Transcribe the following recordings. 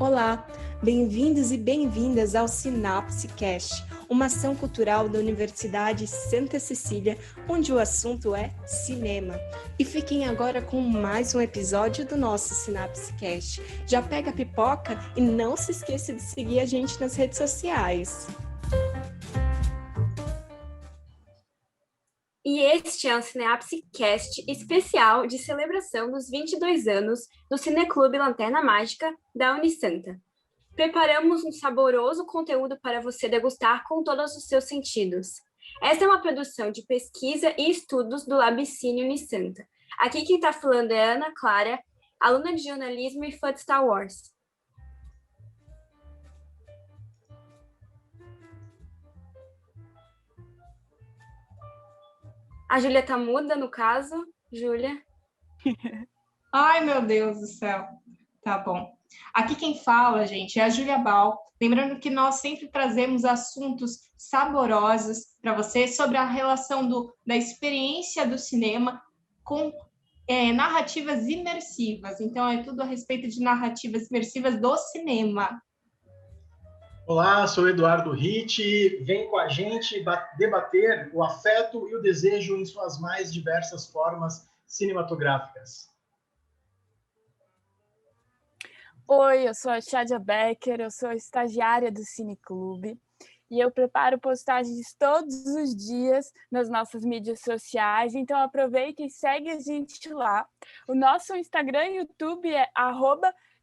Olá, bem-vindos e bem-vindas ao Sinapse Cast, uma ação cultural da Universidade Santa Cecília, onde o assunto é cinema. E fiquem agora com mais um episódio do nosso Sinapse Cast. Já pega a pipoca e não se esqueça de seguir a gente nas redes sociais. E este é um Sinapse Cast especial de celebração dos 22 anos do Cineclube Lanterna Mágica da Unisanta. Preparamos um saboroso conteúdo para você degustar com todos os seus sentidos. Esta é uma produção de pesquisa e estudos do Labicine Unisanta. Aqui quem está falando é Ana Clara, aluna de jornalismo e fã de Star Wars. A Júlia tá muda, no caso. Júlia. Ai, meu Deus do céu. Tá bom. Aqui quem fala, gente, é a Júlia Bal. Lembrando que nós sempre trazemos assuntos saborosos para você sobre a relação da experiência do cinema com narrativas imersivas. Então, é tudo a respeito de narrativas imersivas do cinema. Olá, sou Eduardo Ritt. Vem com a gente debater o afeto e o desejo em suas mais diversas formas cinematográficas. Oi, eu sou a Shadia Becker, eu sou estagiária do Cineclube e eu preparo postagens todos os dias nas nossas mídias sociais, então aproveita e segue a gente lá. O nosso Instagram e YouTube é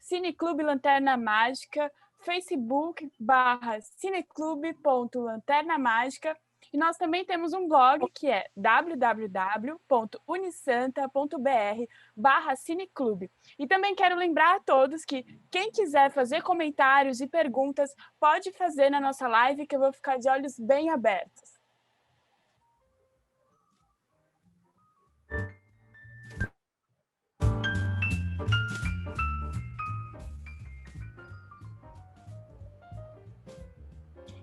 @cineclubelanternamágica, facebook.com/cineclube.lanternamágica. E nós também temos um blog que é www.unisanta.br/cineclube. E também quero lembrar a todos que quem quiser fazer comentários e perguntas pode fazer na nossa live, que eu vou ficar de olhos bem abertos.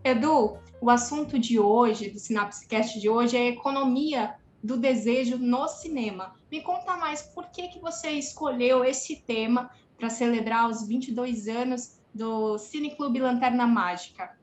Edu, o assunto de hoje, do Sinapsecast de hoje, é a economia do desejo no cinema. Me conta mais, por que você escolheu esse tema para celebrar os 22 anos do Cineclube Lanterna Mágica?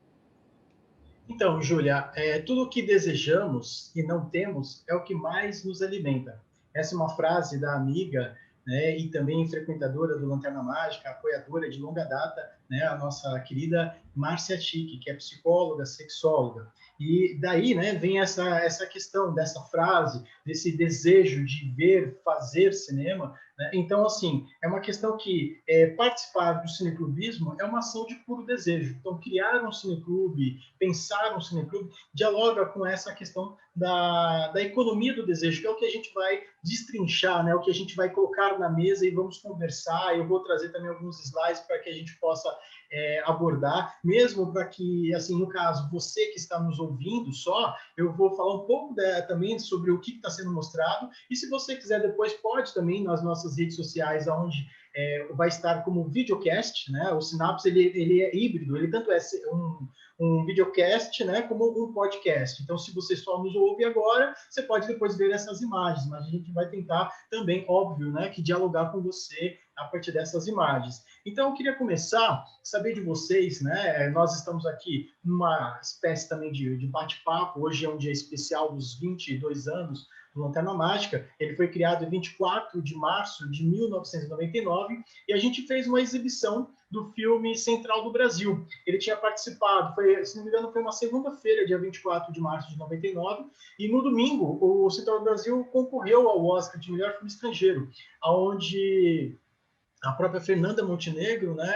Então, Júlia, tudo o que desejamos e não temos é o que mais nos alimenta. Essa é uma frase da amiga, né, e também frequentadora do Lanterna Mágica, apoiadora de longa data, né, a nossa querida Márcia Tique, que é psicóloga, sexóloga. E daí, né, vem essa questão dessa frase, desse desejo de ver, fazer cinema, né? Então, assim, é uma questão que participar do cineclubismo é uma ação de puro desejo. Então, criar um cineclube, pensar um cineclube, dialoga com essa questão da economia do desejo, que é o que a gente vai destrinchar, né? O que a gente vai colocar na mesa e vamos conversar. Eu vou trazer também alguns slides para que a gente possa abordar, mesmo para que, assim, no caso, você que está nos ouvindo só, eu vou falar um pouco também sobre o que está sendo mostrado, e se você quiser depois, pode também nas nossas redes sociais, onde vai estar como videocast, né? O Sinapse, ele é híbrido, ele tanto é um videocast, né, como um podcast. Então, se você só nos ouve agora, você pode depois ver essas imagens, mas a gente vai tentar também, óbvio, né, que dialogar com você a partir dessas imagens. Então, eu queria começar, saber de vocês, né, nós estamos aqui numa espécie também de bate-papo, hoje é um dia especial dos 22 anos do Lanterna Mágica. Ele foi criado em 24 de março de 1999 e a gente fez uma exibição do filme Central do Brasil. Ele tinha participado, se não me engano, foi uma segunda-feira, dia 24 de março de 99, e no domingo o Central do Brasil concorreu ao Oscar de melhor filme estrangeiro, onde a própria Fernanda Montenegro, né,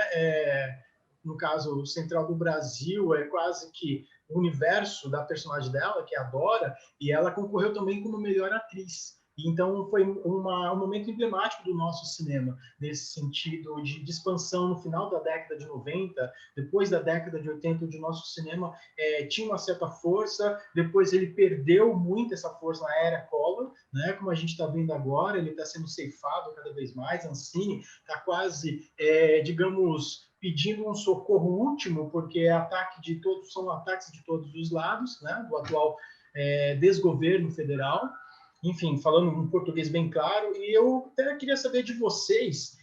no caso, o Central do Brasil é quase que o universo da personagem dela, que é a Dora, e ela concorreu também como melhor atriz. Então, foi um momento emblemático do nosso cinema, nesse sentido de expansão no final da década de 90, depois da década de 80, onde o nosso cinema tinha uma certa força, depois ele perdeu muito essa força na era Collor, né? Como a gente está vendo agora, ele está sendo ceifado cada vez mais, a Ancine está quase, digamos, pedindo um socorro último, porque são ataques de todos os lados, né? Do atual desgoverno federal. Enfim, falando um português bem claro, e eu até queria saber de vocês,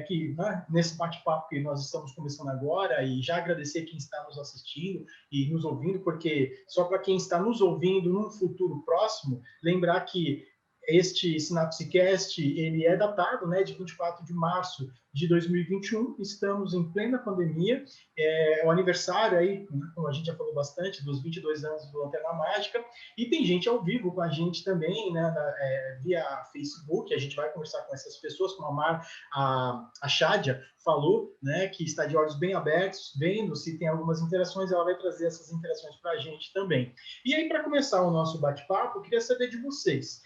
que né, nesse bate-papo que nós estamos começando agora, e já agradecer quem está nos assistindo e nos ouvindo, porque só para quem está nos ouvindo num futuro próximo, lembrar que este SynapseCast, ele é datado, né, de 24 de março de 2021, estamos em plena pandemia, é o aniversário aí, como a gente já falou bastante, dos 22 anos do Lanterna Mágica, e tem gente ao vivo com a gente também, né, via Facebook, a gente vai conversar com essas pessoas, como a Shadia falou, né, que está de olhos bem abertos, vendo se tem algumas interações, ela vai trazer essas interações para a gente também. E aí, para começar o nosso bate-papo, eu queria saber de vocês,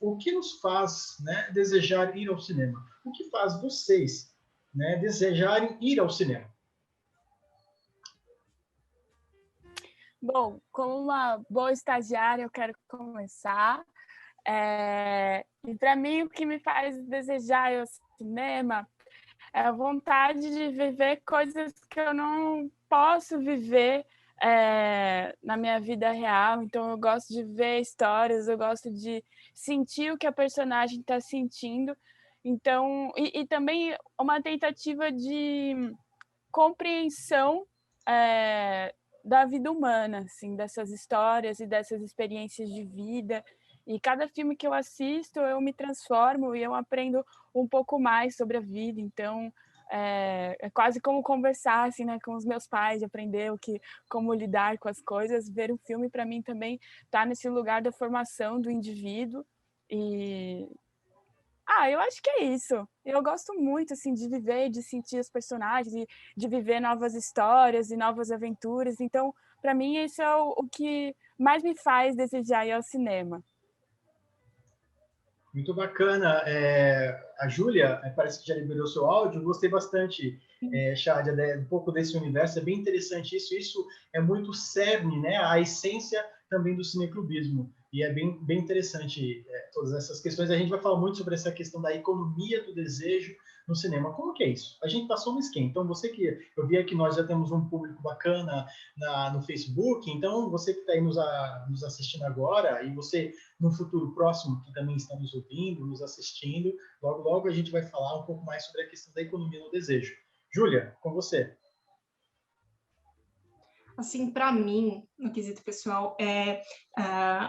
o que nos faz, né, desejar ir ao cinema? O que faz vocês, né, desejarem ir ao cinema? Bom, como uma boa estagiária, eu quero começar. E para mim, o que me faz desejar ir ao cinema é a vontade de viver coisas que eu não posso viver na minha vida real. Então, eu gosto de ver histórias, eu gosto de sentir o que a personagem está sentindo. Então, e também uma tentativa de compreensão da vida humana, assim, dessas histórias e dessas experiências de vida. E cada filme que eu assisto, eu me transformo e eu aprendo um pouco mais sobre a vida. Então, é quase como conversar assim, né, com os meus pais, de aprender como lidar com as coisas. Ver um filme, para mim, também está nesse lugar da formação do indivíduo. E eu acho que é isso. Eu gosto muito assim de viver, de sentir os personagens, de viver novas histórias e novas aventuras. Então, para mim, isso é o que mais me faz desejar ir ao cinema. Muito bacana. A Júlia, parece que já liberou seu áudio. Gostei bastante, Shadia, um pouco desse universo. É bem interessante isso. Isso é muito cerne, né? A essência também do cineclubismo. E é bem, bem interessante todas essas questões. A gente vai falar muito sobre essa questão da economia do desejo no cinema. Como que é isso? A gente passou no esquema. Então, eu vi que nós já temos um público bacana no Facebook. Então, você que está aí nos assistindo agora, e você no futuro próximo que também está nos ouvindo, nos assistindo, logo, logo a gente vai falar um pouco mais sobre a questão da economia do desejo. Júlia, com você. Assim, para mim, no quesito pessoal,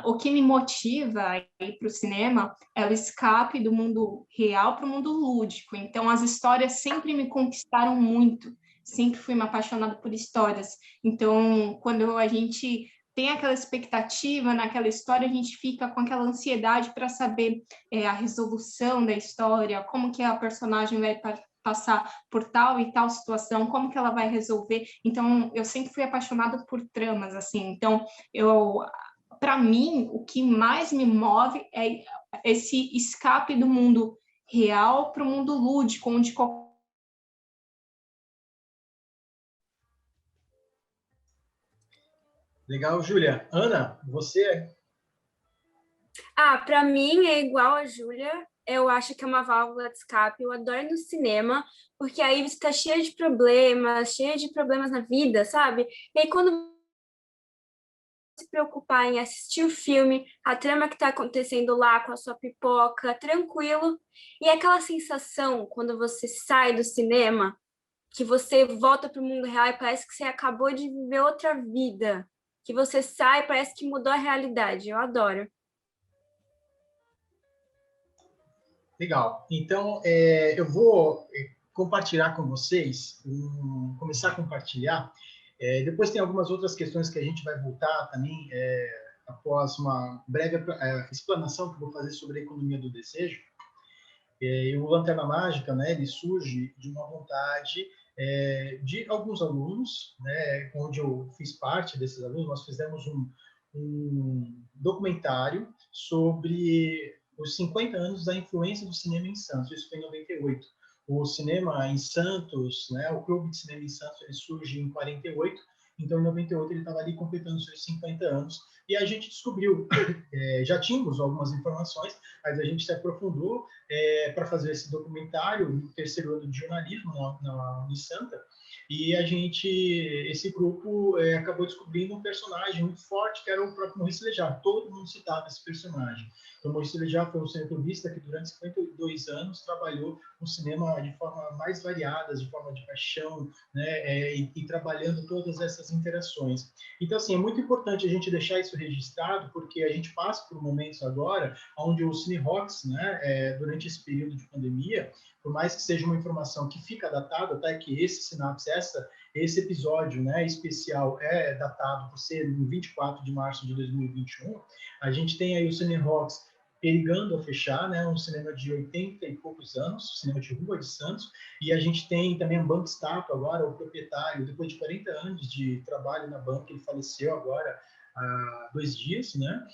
o que me motiva a ir para o cinema é o escape do mundo real para o mundo lúdico. Então, as histórias sempre me conquistaram muito. Sempre fui uma apaixonada por histórias. Então, quando a gente tem aquela expectativa naquela história, a gente fica com aquela ansiedade para saber a resolução da história, como que a personagem vai passar por tal e tal situação, como que ela vai resolver. Então, eu sempre fui apaixonada por tramas, assim. Então, para mim, o que mais me move é esse escape do mundo real para o mundo lúdico, onde Legal, Júlia. Ana, você? Para mim é igual a Júlia. Eu acho que é uma válvula de escape. Eu adoro ir no cinema, porque aí você está cheia de problemas na vida, sabe? E aí quando se preocupar em assistir o filme, a trama que está acontecendo lá com a sua pipoca, tranquilo. E aquela sensação quando você sai do cinema, que você volta para o mundo real e parece que você acabou de viver outra vida. Que você sai e parece que mudou a realidade. Eu adoro. Legal. Então, eu vou compartilhar com vocês, começar a compartilhar. Depois tem algumas outras questões que a gente vai voltar também, após uma breve explanação que eu vou fazer sobre a economia do desejo. O Lanterna Mágica, né, ele surge de uma vontade de alguns alunos, né, onde eu fiz parte desses alunos. Nós fizemos um documentário sobre os 50 anos da influência do cinema em Santos. Isso foi em 98. O cinema em Santos, né, o Clube de Cinema em Santos, ele surge em 48. Então, em 98, ele estava ali completando seus 50 anos. E a gente descobriu, já tínhamos algumas informações, mas a gente se aprofundou para fazer esse documentário no terceiro ano de jornalismo na Unisanta. E esse grupo acabou descobrindo um personagem muito forte, que era o próprio Maurice Lejar. Todo mundo citava esse personagem. Então, Maurício Lejar foi um cinegrafista que durante 52 anos trabalhou no cinema de forma mais variadas, de forma de paixão, né, e trabalhando todas essas interações. Então, assim, é muito importante a gente deixar isso registrado, porque a gente passa por momentos agora onde o Cine Rocks, né, durante esse período de pandemia, por mais que seja uma informação que fica datada, até que esse Sinapse, esse episódio, né, especial é datado por ser em 24 de março de 2021, a gente tem aí o Cine Rocks perigando a fechar, né, um cinema de 80 e poucos anos, cinema de rua de Santos, e a gente tem também a Banco Stato agora, o proprietário, depois de 40 anos de trabalho na banca, ele faleceu agora há 2 dias, né,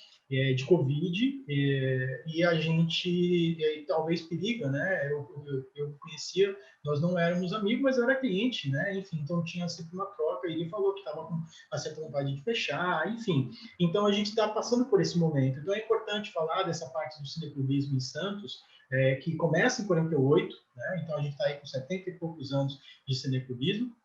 de Covid, e a gente talvez periga, né, eu conhecia, nós não éramos amigos, mas eu era cliente, né, enfim, então tinha sempre uma troca, e ele falou que estava com uma certa vontade de fechar, enfim, então a gente está passando por esse momento, então é importante falar dessa parte do cineclubismo em Santos, que começa em 48, né, então a gente está aí com 70 e poucos anos de cineclubismo,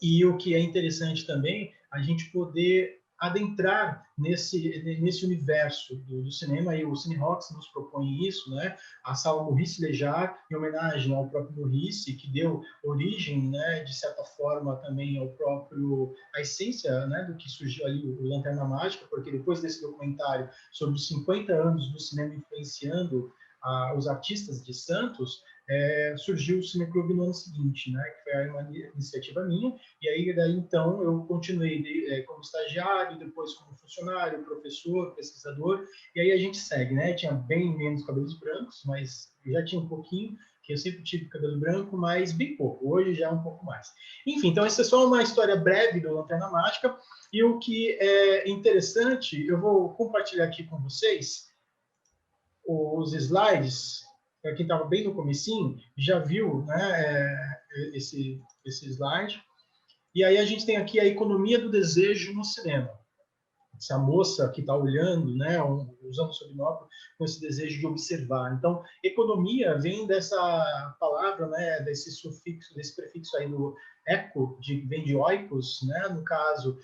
e o que é interessante também, a gente poder adentrar nesse universo do cinema, e o Cine Rocks nos propõe isso, né? A sala Maurice Lejar, em homenagem ao próprio Maurice, que deu origem, né, de certa forma, também a essência, né, do que surgiu ali, o Lanterna Mágica, porque depois desse documentário sobre os 50 anos do cinema influenciando os artistas de Santos, surgiu o Cineclube no ano seguinte, né, que foi uma iniciativa minha, e aí daí então eu continuei como estagiário, depois como funcionário, professor, pesquisador, e aí a gente segue, né, tinha bem menos cabelos brancos, mas já tinha um pouquinho, que eu sempre tive cabelo branco, mas bem pouco, hoje já é um pouco mais. Enfim, então essa é só uma história breve do Lanterna Mágica, e o que é interessante, eu vou compartilhar aqui com vocês os slides, para quem estava bem no comecinho, já viu, né, esse slide. E aí a gente tem aqui a economia do desejo no cinema. Essa moça que está olhando, né, usando o sobrenome com esse desejo de observar. Então, economia vem dessa palavra, né, desse sufixo, desse prefixo aí do eco, vem de oikos, né, no caso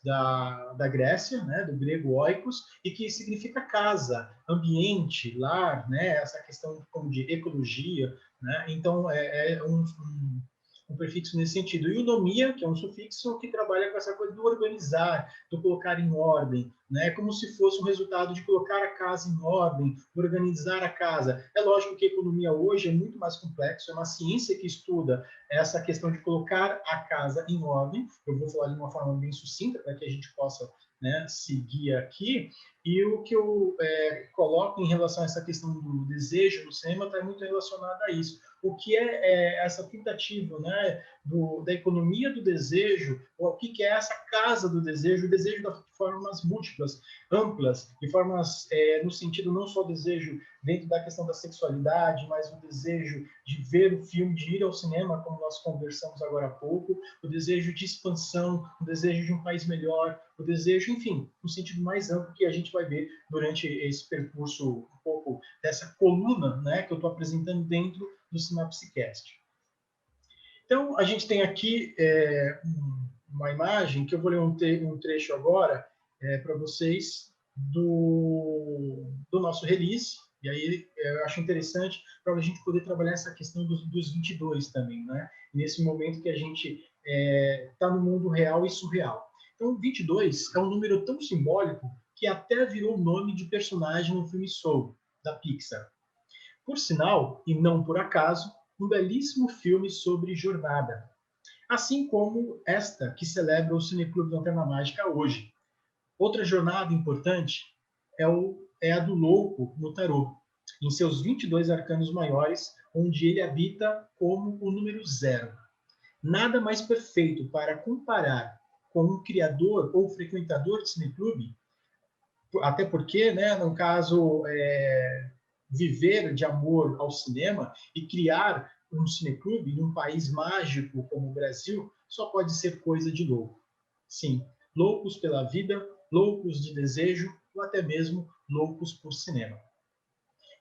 da Grécia, né, do grego oikos, e que significa casa, ambiente, lar, né, essa questão como de ecologia, né, então é um prefixo nesse sentido. E o nomia, que é um sufixo que trabalha com essa coisa do organizar, do colocar em ordem, né? Como se fosse um resultado de colocar a casa em ordem, organizar a casa. É lógico que a economia hoje é muito mais complexo, é uma ciência que estuda essa questão de colocar a casa em ordem. Eu vou falar de uma forma bem sucinta para que a gente possa, né, seguir aqui. E o que eu coloco em relação a essa questão do desejo no cinema está muito relacionado a isso. O que é essa tentativa, né, da economia do desejo, ou o que é essa casa do desejo, o desejo de formas múltiplas, amplas, de formas no sentido não só o desejo dentro da questão da sexualidade, mas o desejo de ver o filme, de ir ao cinema, como nós conversamos agora há pouco, o desejo de expansão, o desejo de um país melhor, o desejo, enfim, no sentido mais amplo que a gente vai ver durante esse percurso, um pouco dessa coluna, né, que eu estou apresentando dentro do Sinapsecast. Então, a gente tem aqui uma imagem, que eu vou ler um trecho agora para vocês do nosso release, e aí eu acho interessante para a gente poder trabalhar essa questão dos 22 também, né? Nesse momento que a gente está no mundo real e surreal. Então, 22 é um número tão simbólico que até virou nome de personagem no filme Soul, da Pixar. Por sinal, e não por acaso, um belíssimo filme sobre jornada. Assim como esta que celebra o Cineclube Lanterna Mágica hoje. Outra jornada importante é a do louco no tarô, em seus 22 arcanos maiores, onde ele habita como o número 0. Nada mais perfeito para comparar com um criador ou frequentador de cineclube, até porque, né, no caso, viver de amor ao cinema e criar um cineclube num país mágico como o Brasil só pode ser coisa de louco. Sim, loucos pela vida, loucos de desejo ou até mesmo loucos por cinema.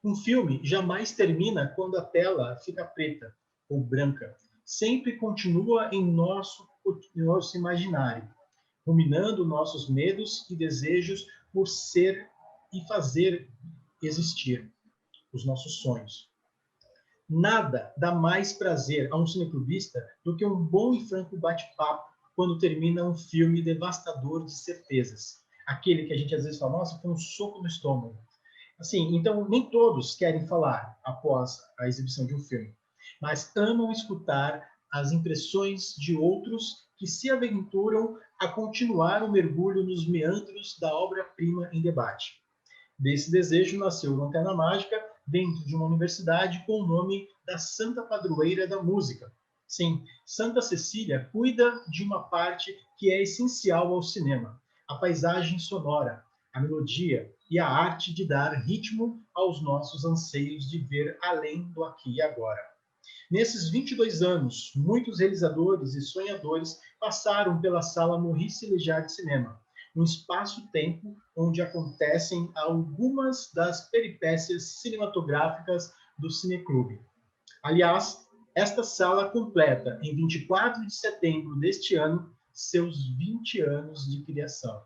Um filme jamais termina quando a tela fica preta ou branca. Sempre continua em nosso imaginário, ruminando nossos medos e desejos por ser e fazer existir os nossos sonhos. Nada dá mais prazer a um cineclubista do que um bom e franco bate-papo quando termina um filme devastador de certezas. Aquele que a gente às vezes fala, nossa, foi um soco no estômago. Assim, então, nem todos querem falar após a exibição de um filme, mas amam escutar as impressões de outros que se aventuram a continuar o mergulho nos meandros da obra-prima em debate. Desse desejo nasceu Lanterna Mágica dentro de uma universidade com o nome da Santa Padroeira da Música. Sim, Santa Cecília cuida de uma parte que é essencial ao cinema, a paisagem sonora, a melodia e a arte de dar ritmo aos nossos anseios de ver além do aqui e agora. Nesses 22 anos, muitos realizadores e sonhadores passaram pela Sala Maurice Léjart de Cinema, um espaço-tempo onde acontecem algumas das peripécias cinematográficas do Cineclube. Aliás, esta sala completa, em 24 de setembro deste ano, seus 20 anos de criação.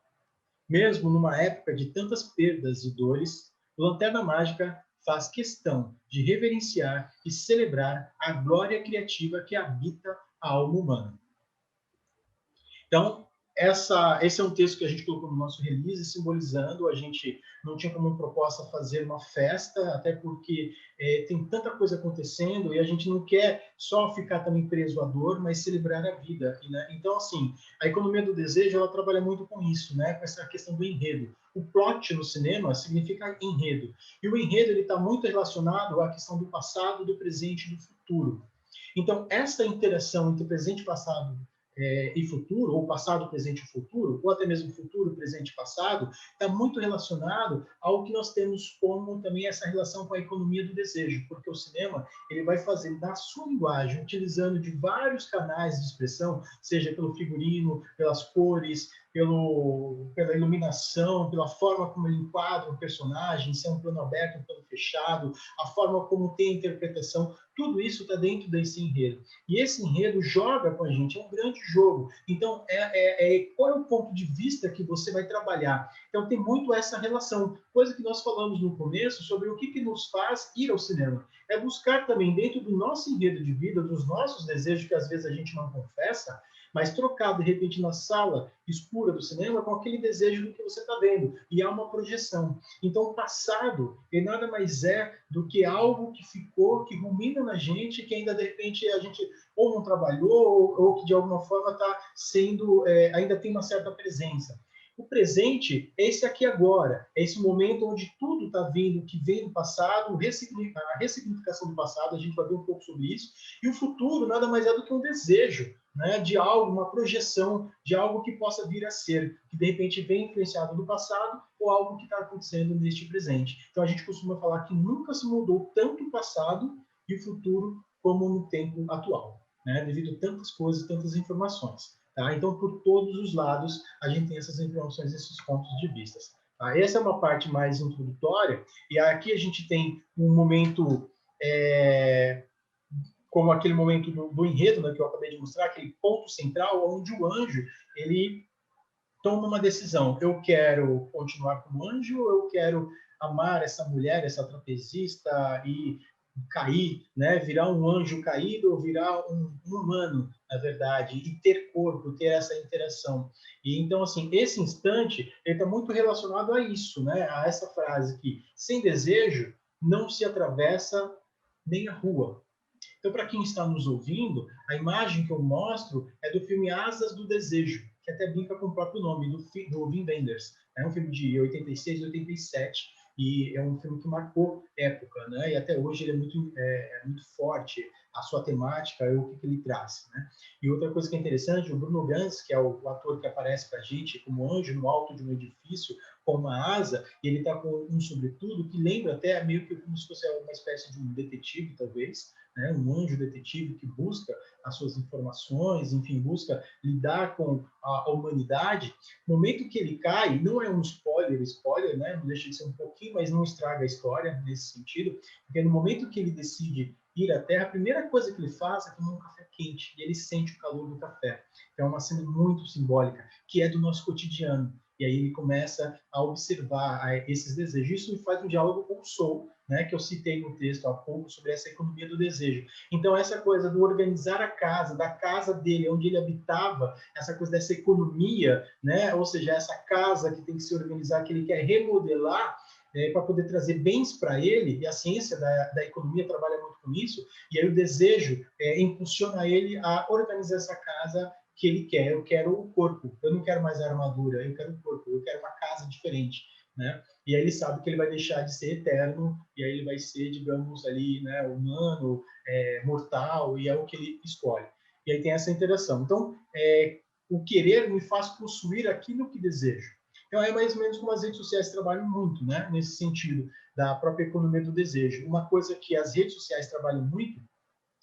Mesmo numa época de tantas perdas e dores, Lanterna Mágica faz questão de reverenciar e celebrar a glória criativa que habita a alma humana. Então, esse é um texto que a gente colocou no nosso release, simbolizando, a gente não tinha como proposta fazer uma festa, até porque tem tanta coisa acontecendo e a gente não quer só ficar também preso à dor, mas celebrar a vida. Né? Então, assim, a economia do desejo, ela trabalha muito com isso, né? Com essa questão do enredo. O plot no cinema significa enredo. E o enredo está muito relacionado à questão do passado, do presente e do futuro. Então, essa interação entre presente e passado e futuro, ou passado, presente e futuro, ou até mesmo futuro, presente e passado, está muito relacionado ao que nós temos como também essa relação com a economia do desejo, porque o cinema ele vai fazer na sua linguagem, utilizando de vários canais de expressão, seja pelo figurino, pelas cores, pela iluminação, pela forma como ele enquadra um personagem, se é um plano aberto, um plano fechado, a forma como tem a interpretação, tudo isso está dentro desse enredo. E esse enredo joga com a gente, é um grande jogo. Então, qual é o ponto de vista que você vai trabalhar? Então, tem muito essa relação, coisa que nós falamos no começo sobre o que nos faz ir ao cinema. É buscar também, dentro do nosso enredo de vida, dos nossos desejos que às vezes a gente não confessa, mas trocar, de repente, na sala escura do cinema com aquele desejo do que você está vendo. E há uma projeção. Então, o passado, ele nada mais é do que algo que ficou, que rumina na gente, que ainda, de repente, a gente ou não trabalhou, ou que, de alguma forma, está sendo, ainda tem uma certa presença. O presente é esse aqui agora, é esse momento onde tudo está vindo, que vem do passado, a ressignificação do passado, a gente vai ver um pouco sobre isso, e o futuro nada mais é do que um desejo, né, de algo, uma projeção de algo que possa vir a ser, que de repente vem influenciado do passado ou algo que está acontecendo neste presente. Então a gente costuma falar que nunca se mudou tanto o passado e o futuro como no tempo atual, né, devido a tantas coisas, tantas informações. Tá? Então, por todos os lados, a gente tem essas informações, esses pontos de vista. Tá? Essa é uma parte mais introdutória, e aqui a gente tem um momento, como aquele momento do enredo, né, que eu acabei de mostrar, aquele ponto central, onde o anjo ele toma uma decisão. Eu quero continuar como anjo, ou eu quero amar essa mulher, essa trapezista, e cair, né? Virar um anjo caído ou virar um humano, na verdade, e ter corpo, ter essa interação. E então, assim, esse instante, ele está muito relacionado a isso, né? A essa frase que, sem desejo, não se atravessa nem a rua. Então, para quem está nos ouvindo, a imagem que eu mostro é do filme Asas do Desejo, que até brinca com o próprio nome, do Wim Wenders. É um filme de 86, 87, e é um filme que marcou época, né? E até hoje ele é muito forte, a sua temática e o que ele traz, né? E outra coisa que é interessante, o Bruno Ganz, que é o ator que aparece para a gente como anjo no alto de um edifício, com uma asa, e ele está com um sobretudo que lembra até meio que como se fosse uma espécie de um detetive, talvez, né? Um anjo detetive que busca as suas informações, enfim, busca lidar com a humanidade. No momento que ele cai, não é um spoiler, né? Não deixa de ser um pouquinho, mas não estraga a história nesse sentido, porque no momento que ele decide ir à Terra, a primeira coisa que ele faz é tomar um café quente, e ele sente o calor do café. Então, é uma cena muito simbólica, que é do nosso cotidiano. E aí ele começa a observar esses desejos. Isso faz um diálogo com o Soul, né, que eu citei no texto há pouco, sobre essa economia do desejo. Então, essa coisa do organizar a casa, da casa dele, onde ele habitava, essa coisa dessa economia, né, ou seja, essa casa que tem que se organizar, que ele quer remodelar, para poder trazer bens para ele, e a ciência da economia trabalha muito com isso, e aí o desejo impulsiona ele a organizar essa casa que ele quer. Eu quero o corpo, eu não quero mais a armadura, eu quero o corpo, eu quero uma casa diferente, né? E aí ele sabe que ele vai deixar de ser eterno, e aí ele vai ser, digamos, ali, né, humano, mortal, e é o que ele escolhe. E aí tem essa interação. Então, o querer me faz possuir aquilo que desejo. Então, é mais ou menos como as redes sociais trabalham muito, né, nesse sentido, da própria economia do desejo. Uma coisa que as redes sociais trabalham muito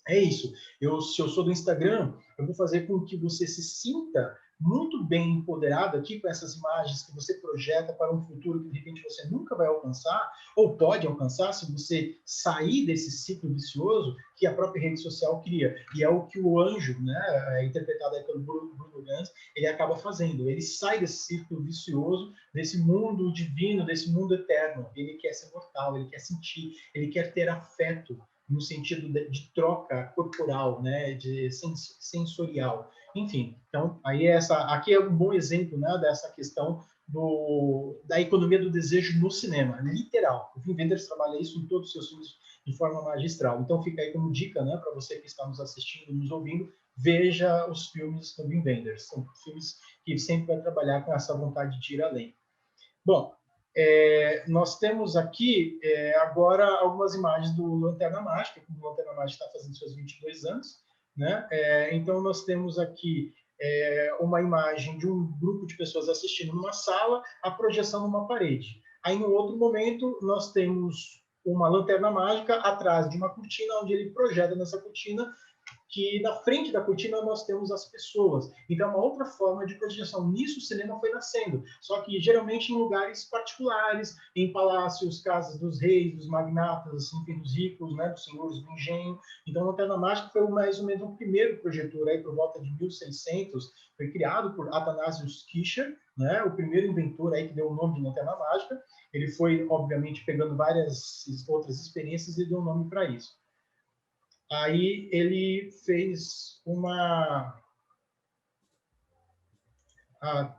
é isso. Se eu sou do Instagram, eu vou fazer com que você se sinta muito bem empoderado aqui com essas imagens que você projeta para um futuro que de repente você nunca vai alcançar, ou pode alcançar se você sair desse ciclo vicioso que a própria rede social cria. E é o que o anjo, né, interpretado aí pelo Bruno Ganz, ele acaba fazendo. Ele sai desse ciclo vicioso, desse mundo divino, desse mundo eterno. Ele quer ser mortal, ele quer sentir, ele quer ter afeto, no sentido de troca corporal, né, de sensorial. Enfim, então, aí aqui é um bom exemplo, né, dessa questão da economia do desejo no cinema, literal. O Wim Wenders trabalha isso em todos os seus filmes de forma magistral. Então, fica aí como dica, né, para você que está nos assistindo, nos ouvindo, veja os filmes do Wim Wenders. São filmes que sempre vai trabalhar com essa vontade de ir além. Bom, nós temos aqui agora algumas imagens do Lanterna Mágica, como o Lanterna Mágica está fazendo seus 22 anos, né? Então, nós temos aqui uma imagem de um grupo de pessoas assistindo numa sala, a projeção numa parede. Aí, no outro momento, nós temos uma lanterna mágica atrás de uma cortina, onde ele projeta nessa cortina, que na frente da cortina nós temos as pessoas. Então, uma outra forma de projeção. Nisso, o cinema foi nascendo. Só que, geralmente, em lugares particulares, em palácios, casas dos reis, dos magnatas, assim, enfim, dos ricos, né, dos senhores do engenho. Então, a Lanterna Mágica foi mais ou menos o primeiro projetor, aí, por volta de 1600. Foi criado por Athanasius Kircher, né, o primeiro inventor aí que deu o nome de Lanterna Mágica. Ele foi, obviamente, pegando várias outras experiências e deu um nome para isso. Aí ele fez uma...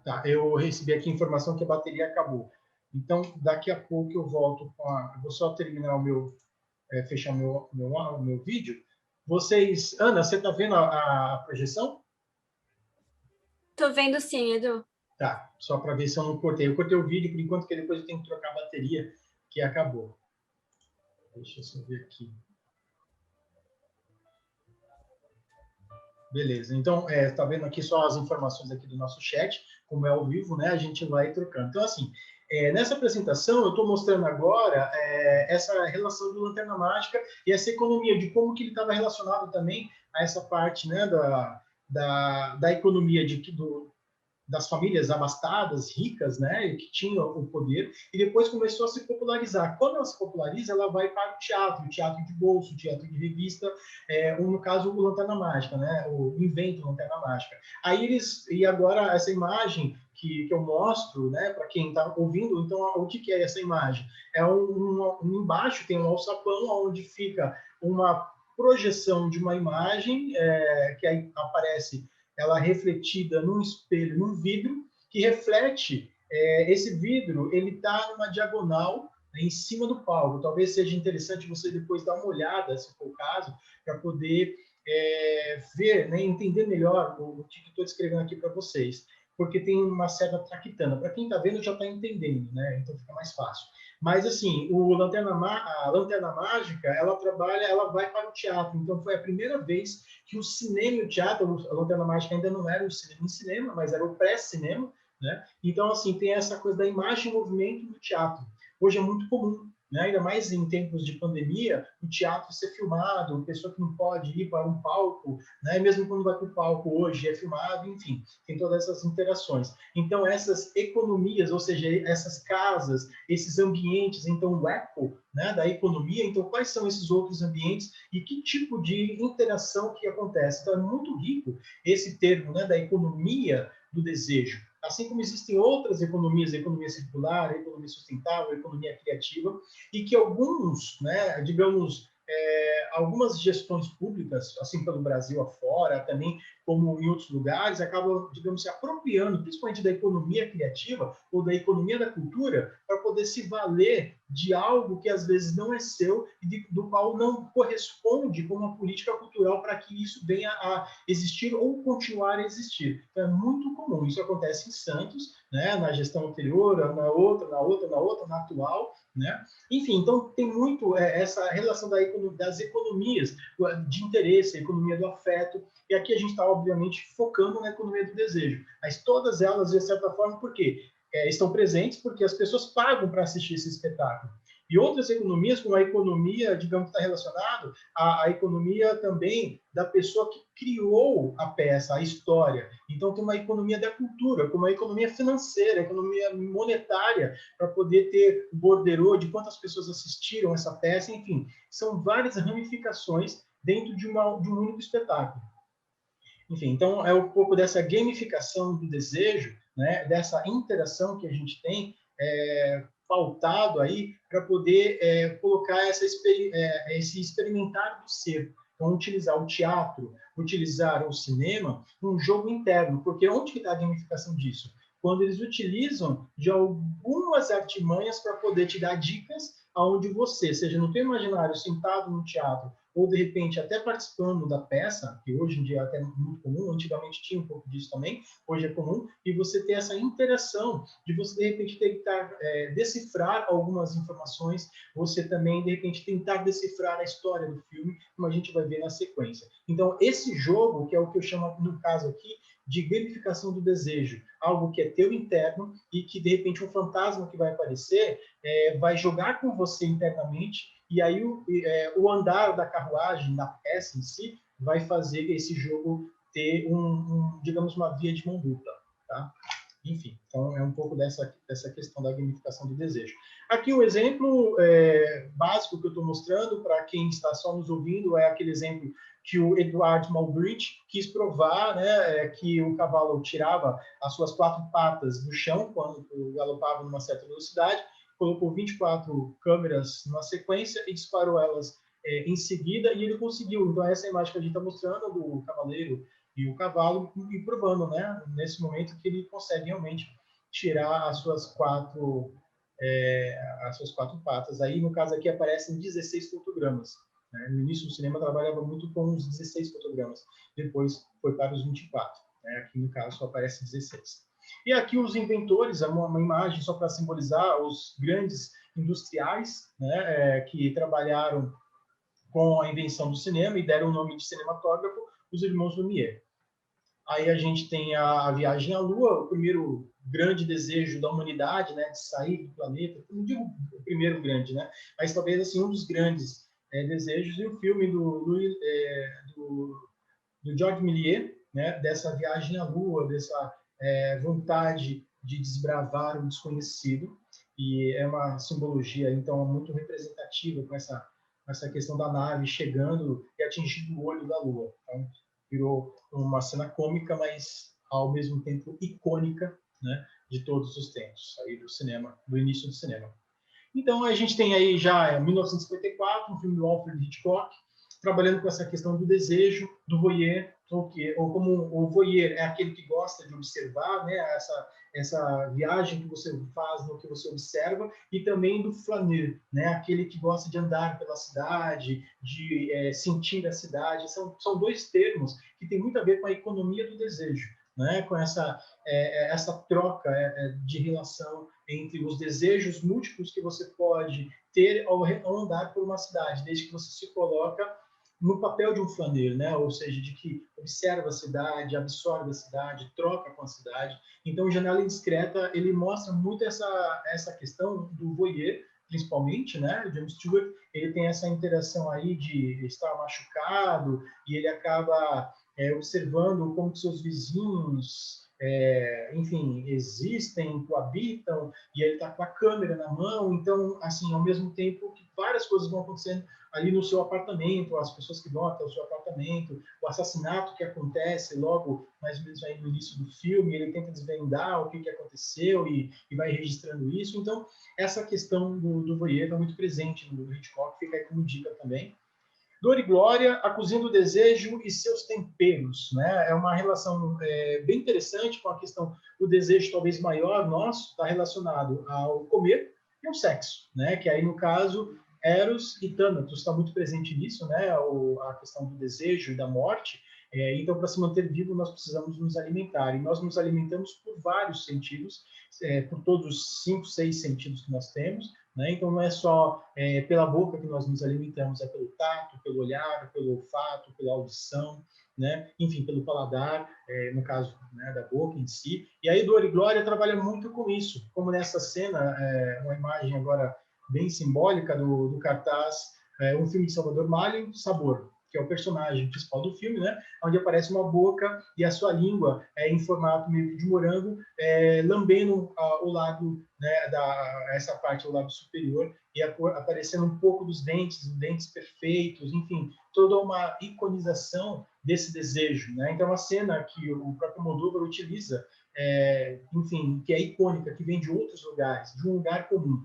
tá. Eu recebi aqui a informação que a bateria acabou. Então, daqui a pouco eu volto com eu vou só terminar fechar o meu vídeo. Vocês... Ana, você está vendo a projeção? Tô vendo sim, Edu. Tá, só para ver se eu não cortei. Eu cortei o vídeo, por enquanto, que depois eu tenho que trocar a bateria, que acabou. Deixa eu só ver aqui. Beleza, então, tá vendo aqui só as informações aqui do nosso chat, como é ao vivo, né, a gente vai trocando. Então, assim, nessa apresentação, eu estou mostrando agora essa relação do Lanterna Mágica e essa economia, de como que ele estava relacionado também a essa parte, né, da economia das famílias abastadas, ricas, né, que tinham o poder, e depois começou a se popularizar. Quando ela se populariza, ela vai para o teatro de bolso, teatro de revista, ou no caso o Lanterna Mágica, né, o invento Lanterna Mágica. E agora essa imagem que eu mostro, né, para quem está ouvindo, então o que é essa imagem? Embaixo tem um alçapão onde fica uma projeção de uma imagem que aí aparece ela refletida num espelho, num vidro, que reflete, esse vidro, ele está numa diagonal, né, em cima do palco. Talvez seja interessante você depois dar uma olhada, se for o caso, para poder ver, né, entender melhor o que eu estou descrevendo aqui para vocês, porque tem uma certa traquitana. Para quem está vendo, já está entendendo, né? Então fica mais fácil. Mas, assim, a Lanterna Mágica, ela vai para o teatro. Então, foi a primeira vez que o cinema e o teatro, a Lanterna Mágica ainda não era o cinema, mas era o pré-cinema, né? Então, assim, tem essa coisa da imagem e movimento do teatro. Hoje é muito comum, né? Ainda mais em tempos de pandemia, o teatro ser filmado, a pessoa que não pode ir para um palco, né? Mesmo quando vai para o palco hoje, é filmado, enfim, tem todas essas interações. Então, essas economias, ou seja, essas casas, esses ambientes, então, o eco, né, da economia, então, quais são esses outros ambientes e que tipo de interação que acontece? Então, é muito rico esse termo, né, da economia do desejo. Assim como existem outras economias, a economia circular, a economia sustentável, a economia criativa, e que alguns, né, digamos, algumas gestões públicas, assim pelo Brasil afora, também como em outros lugares, acabam, digamos, se apropriando, principalmente da economia criativa ou da economia da cultura, para poder se valer de algo que às vezes não é seu e do qual não corresponde com uma política cultural para que isso venha a existir ou continuar a existir. Então, é muito comum. Isso acontece em Santos, né, na gestão anterior, na outra, na atual, né? Enfim, então tem muito essa relação das economias de interesse, a economia do afeto, e aqui a gente está, obviamente, focando na economia do desejo, mas todas elas, de certa forma, por quê? Estão presentes porque as pessoas pagam para assistir esse espetáculo. E outras economias, como a economia, digamos, que está relacionado à economia também da pessoa que criou a peça, a história. Então, tem uma economia da cultura, como a economia financeira, a economia monetária, para poder ter o borderô de quantas pessoas assistiram essa peça, enfim. São várias ramificações dentro de um único espetáculo. Enfim, então, é um pouco dessa gamificação do desejo, né, dessa interação que a gente tem pautado aí para poder colocar esse experimentar do ser. Então, utilizar o teatro, utilizar o cinema, um jogo interno. Porque onde que está a gamificação disso? Quando eles utilizam de algumas artimanhas para poder te dar dicas aonde você, seja no teu imaginário, sentado no teatro, ou de repente até participando da peça, que hoje em dia é até muito comum, antigamente tinha um pouco disso também, hoje é comum, e você ter essa interação de você de repente tentar decifrar algumas informações, você também de repente tentar decifrar a história do filme, como a gente vai ver na sequência. Então esse jogo, que é o que eu chamo no caso aqui de gamificação do desejo, algo que é teu interno e que de repente um fantasma que vai aparecer vai jogar com você internamente, e aí o andar da carruagem, da peça em si, vai fazer esse jogo ter digamos, uma via de mão dupla, tá? Enfim, então é um pouco dessa questão da gamificação do desejo. Aqui o exemplo básico que eu estou mostrando para quem está só nos ouvindo é aquele exemplo que o Edward Muybridge quis provar, né, que o cavalo tirava as suas 4 patas do chão quando galopava numa certa velocidade, colocou 24 câmeras numa sequência e disparou elas em seguida, e ele conseguiu. Então, essa imagem que a gente está mostrando do cavaleiro e o cavalo, e provando, né, nesse momento, que ele consegue realmente tirar as suas 4 patas. Aí, no caso aqui, aparecem 16 fotogramas. Né? No início do cinema, trabalhava muito com os 16 fotogramas. Depois, foi para os 24. Né? Aqui, no caso, só aparece 16. E aqui os inventores, uma imagem só para simbolizar os grandes industriais, né, que trabalharam com a invenção do cinema e deram o nome de cinematógrafo, os irmãos Lumière. Aí a gente tem a viagem à Lua, o primeiro grande desejo da humanidade, né, de sair do planeta. Não digo o primeiro grande, né, mas talvez assim um dos grandes desejos. E o filme do Georges Méliès, né, dessa viagem à Lua, dessa vontade de desbravar o desconhecido, e é uma simbologia então muito representativa com essa questão da nave chegando e atingindo o olho da Lua. Então, virou uma cena cômica, mas ao mesmo tempo icônica, né, de todos os tempos aí do cinema, do início do cinema. Então a gente tem aí já 1954, um filme do Alfred Hitchcock, trabalhando com essa questão do desejo, do voyeur, ou como o voyeur é aquele que gosta de observar, né, essa viagem que você faz no que você observa, e também do flaneur, né, aquele que gosta de andar pela cidade, de sentir a cidade. São 2 termos que têm muito a ver com a economia do desejo, né, com essa troca de relação entre os desejos múltiplos que você pode ter ao andar por uma cidade, desde que você se coloca no papel de um flaneur, né? Ou seja, de que observa a cidade, absorve a cidade, troca com a cidade. Então, Janela Indiscreta, ele mostra muito essa questão do voyeur, principalmente, né? O James Stewart, ele tem essa interação aí de estar machucado e ele acaba observando como seus vizinhos enfim, existem, coabitam, e ele está com a câmera na mão, então, assim, ao mesmo tempo que várias coisas vão acontecendo ali no seu apartamento, as pessoas que vão até o seu apartamento, o assassinato que acontece logo, mais ou menos aí no início do filme, ele tenta desvendar o que aconteceu e vai registrando isso. Então, essa questão do voyeur está muito presente no Hitchcock, fica aí como dica também. Dor e Glória, A Cozinha do Desejo e Seus Temperos, né? É uma relação bem interessante com a questão do desejo talvez maior nosso, está relacionado ao comer e ao sexo, né? Que aí, no caso, Eros e Thanatos está muito presente nisso, né? A questão do desejo e da morte. Então, para se manter vivo, nós precisamos nos alimentar. E nós nos alimentamos por vários sentidos, por todos os 5, 6 sentidos que nós temos, né? Então, não é só pela boca que nós nos alimentamos, é pelo tato, pelo olhar, pelo olfato, pela audição, né? Enfim, pelo paladar, no caso, né, da boca em si. E aí, Dor e Glória trabalha muito com isso, como nessa cena, uma imagem agora bem simbólica do cartaz, um filme de Salvador Mário, Sabor, que é o personagem principal do filme, né? Onde aparece uma boca e a sua língua em formato meio de morango, lambendo o lado, né, essa parte, o lado superior, e aparecendo um pouco dos dentes, os dentes perfeitos, enfim, toda uma iconização desse desejo, né? Então, uma cena que o próprio Almodóvar utiliza, enfim, que é icônica, que vem de outros lugares, de um lugar comum.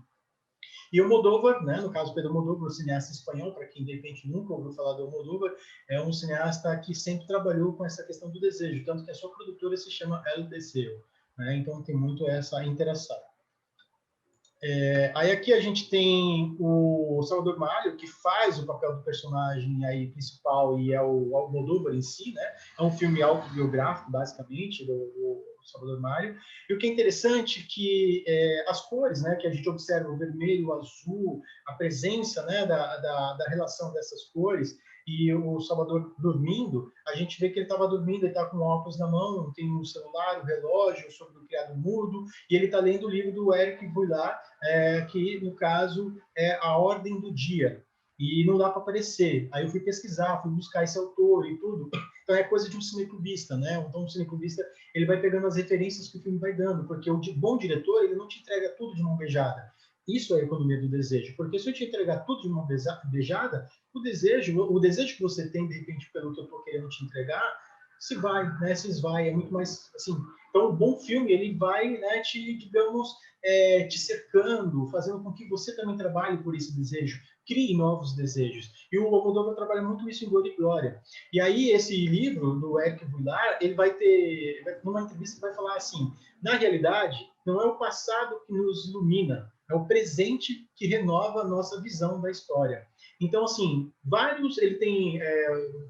E o Almodóvar, né, no caso Pedro Almodóvar, o cineasta espanhol, para quem de repente nunca ouviu falar do Almodóvar, é um cineasta que sempre trabalhou com essa questão do desejo, tanto que a sua produtora se chama El Deseo, né? Então tem muito essa interação. Aí aqui a gente tem o Salvador Mário, que faz o papel do personagem aí principal, e é o Almodóvar em si, né? É um filme autobiográfico, basicamente, do Salvador Mário. E o que é interessante é que as cores, né, que a gente observa, o vermelho, o azul, a presença, né, da relação dessas cores, e o Salvador dormindo, a gente vê que ele estava dormindo, ele está com óculos na mão, tem um celular, o relógio sobre o criado mudo, e ele está lendo o livro do Eric Vuillard, que, no caso, é A Ordem do Dia. E não dá para aparecer. Aí eu fui pesquisar, fui buscar esse autor e tudo. Então é coisa de um cineclubista, né? Então o cineclubista, ele vai pegando as referências que o filme vai dando, porque o bom diretor, ele não te entrega tudo de mão beijada. Isso é a economia do desejo, porque se eu te entregar tudo de mão beijada, o desejo que você tem, de repente, pelo que eu estou querendo te entregar, se vai, né? Se esvai, é muito mais, assim... Então, o bom filme, ele vai, né, digamos, te cercando, fazendo com que você também trabalhe por esse desejo, crie novos desejos. E o Almodóvar trabalha muito isso em Dor e Glória. E aí, esse livro, do Eric Vuillard, ele vai ter, numa entrevista, vai falar assim, na realidade, não é o passado que nos ilumina, é o presente que renova a nossa visão da história. Então, assim, ele tem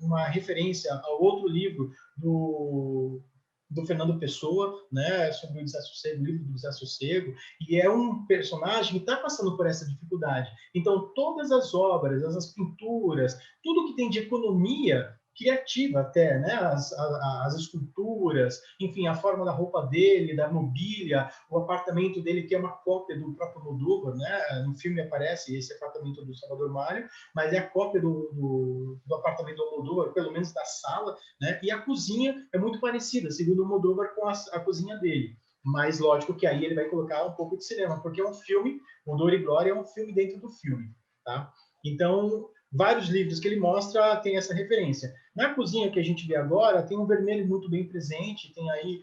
uma referência ao outro livro do Fernando Pessoa, né, sobre o Desassossego, o livro do Desassossego, e é um personagem que está passando por essa dificuldade. Então, todas as obras, as pinturas, tudo que tem de economia criativa até, né, as esculturas, enfim, a forma da roupa dele, da mobília, o apartamento dele, que é uma cópia do próprio Almodóvar, né, no filme aparece esse apartamento do Salvador Mário, mas é a cópia do apartamento do Almodóvar, pelo menos da sala, né, e a cozinha é muito parecida, segundo o Almodóvar, com a cozinha dele. Mas, lógico que aí ele vai colocar um pouco de cinema, porque é um filme, o Dor e Glória é um filme dentro do filme, tá? Então, vários livros que ele mostra tem essa referência. Na cozinha que a gente vê agora, tem um vermelho muito bem presente, tem aí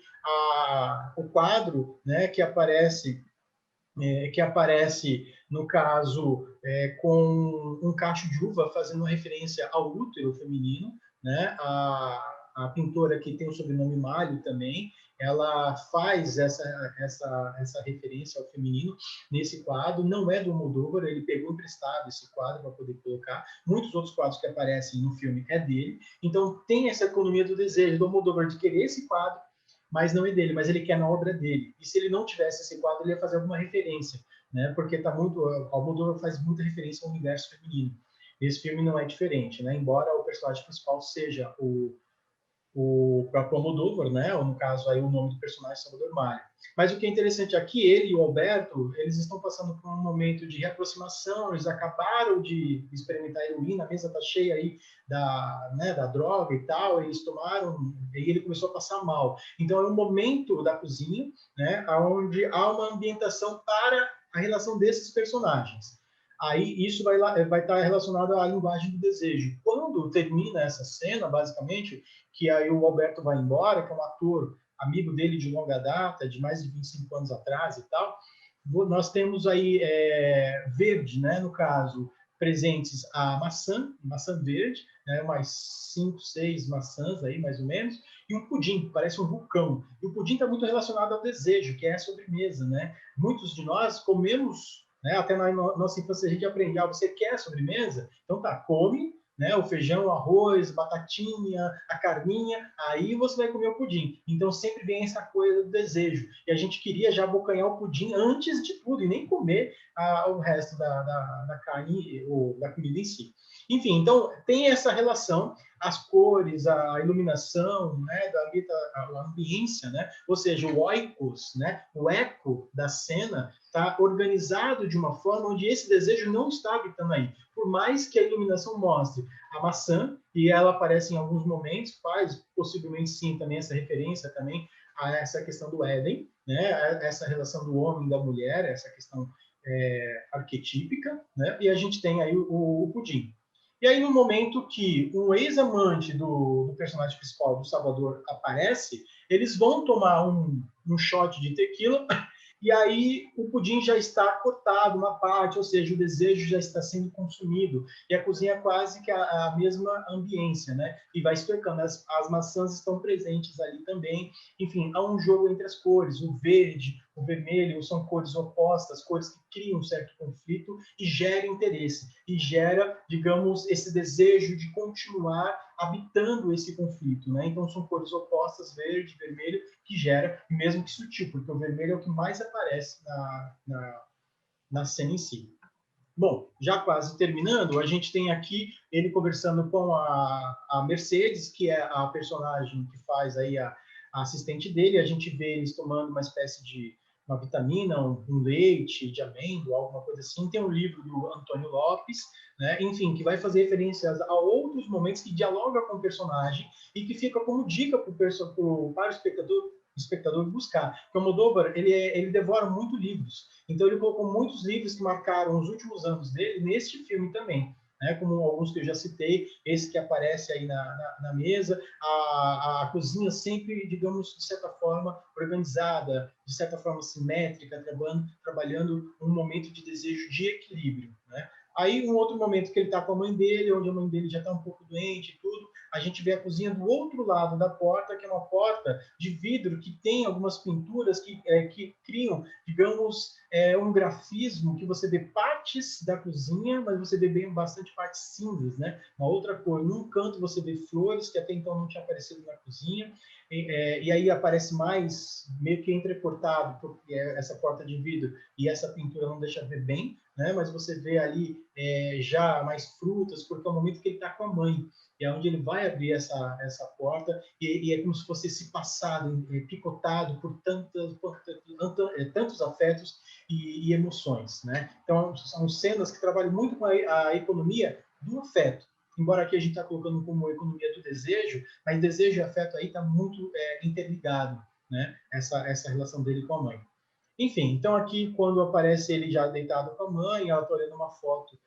o quadro, né, que aparece, no caso, com um cacho de uva, fazendo referência ao útero feminino, né? A pintora, que tem o sobrenome Malho também, ela faz essa referência ao feminino nesse quadro. Não é do Almodóvar, ele pegou emprestado esse quadro para poder colocar. Muitos outros quadros que aparecem no filme é dele. Então, tem essa economia do desejo do Almodóvar de querer esse quadro, mas não é dele, mas ele quer na obra dele. E se ele não tivesse esse quadro, ele ia fazer alguma referência, né? Porque o Almodóvar faz muita referência ao universo feminino. Esse filme não é diferente, né? Embora o personagem principal seja o o próprio Almodóvar, né? Ou no caso aí o nome do personagem Salvador Mário. Mas o que é interessante aqui, ele e o Alberto, eles estão passando por um momento de reaproximação, eles acabaram de experimentar heroína, a mesa está cheia aí da droga e tal, eles tomaram, e ele começou a passar mal. Então é um momento da cozinha, né? Onde há uma ambientação para a relação desses personagens. Aí isso vai estar relacionado à linguagem do desejo. Quando termina essa cena, basicamente, que aí o Alberto vai embora, que é um ator amigo dele de longa data, de mais de 25 anos atrás e tal, nós temos aí verde, né, no caso, presentes a maçã verde, né, mais 5, 6 maçãs aí, mais ou menos, e um pudim, que parece um vulcão. E o pudim está muito relacionado ao desejo, que é a sobremesa, né? Muitos de nós comemos, né, até na nossa infância a gente aprende, você quer sobremesa? Então tá, come, né, o feijão, o arroz, batatinha, a carninha, aí você vai comer o pudim. Então sempre vem essa coisa do desejo. E a gente queria já abocanhar o pudim antes de tudo e nem comer o resto da carne ou da comida em si. Enfim, então tem essa relação, as cores, a iluminação, né, a ambiência, né, ou seja, o oikos, né, o eco da cena está organizado de uma forma onde esse desejo não está habitando aí. Por mais que a iluminação mostre a maçã, e ela aparece em alguns momentos, faz possivelmente sim também essa referência também a essa questão do Éden, né, essa relação do homem e da mulher, essa questão arquetípica, né, e a gente tem aí o pudim. E aí, no momento que um ex-amante do personagem principal, do Salvador, aparece, eles vão tomar um shot de tequila e aí o pudim já está cortado uma parte, ou seja, o desejo já está sendo consumido. E a cozinha é quase que a mesma ambiência, né? E vai se trocando. As maçãs estão presentes ali também. Enfim, há um jogo entre as cores. O verde, o vermelho são cores opostas, cores que criam um certo conflito e gera interesse. E gera, digamos, esse desejo de continuar habitando esse conflito, né? Então são cores opostas, verde, vermelho, que gera, mesmo que sutil, porque o vermelho é o que mais aparece na cena em si. Bom, já quase terminando, a gente tem aqui ele conversando com a Mercedes, que é a personagem que faz aí a assistente dele. A gente vê eles tomando uma espécie de uma vitamina, um leite de amêndoa, alguma coisa assim. Tem um livro do Antônio Lopes, né? Enfim, que vai fazer referências a outros momentos que dialoga com o personagem e que fica como dica para o espectador buscar. Porque o Almodóvar, ele devora muito livros. Então, ele colocou muitos livros que marcaram os últimos anos dele neste filme também. Né, como alguns que eu já citei, esse que aparece aí na mesa, a cozinha sempre, digamos, de certa forma organizada, de certa forma simétrica, trabalhando um momento de desejo de equilíbrio. Né? Aí, um outro momento que ele está com a mãe dele, onde a mãe dele já está um pouco doente e tudo, a gente vê a cozinha do outro lado da porta, que é uma porta de vidro que tem algumas pinturas que criam, digamos, um grafismo que você vê partes da cozinha, mas você vê bastante partes cinzas, né? Uma outra cor. Num canto você vê flores, que até então não tinha aparecido na cozinha, e aí aparece mais, meio que entrecortado, porque essa porta de vidro e essa pintura não deixa ver bem, né? Mas você vê ali já mais frutas, porque é o momento que ele está com a mãe. E é onde ele vai abrir essa porta, e é como se fosse esse passado picotado por tantos afetos e emoções, né? Então, são cenas que trabalham muito com a economia do afeto. Embora aqui a gente está colocando como economia do desejo, mas desejo e afeto aí está muito interligado, né? Essa relação dele com a mãe. Enfim, então aqui quando aparece ele já deitado com a mãe, ela está olhando uma foto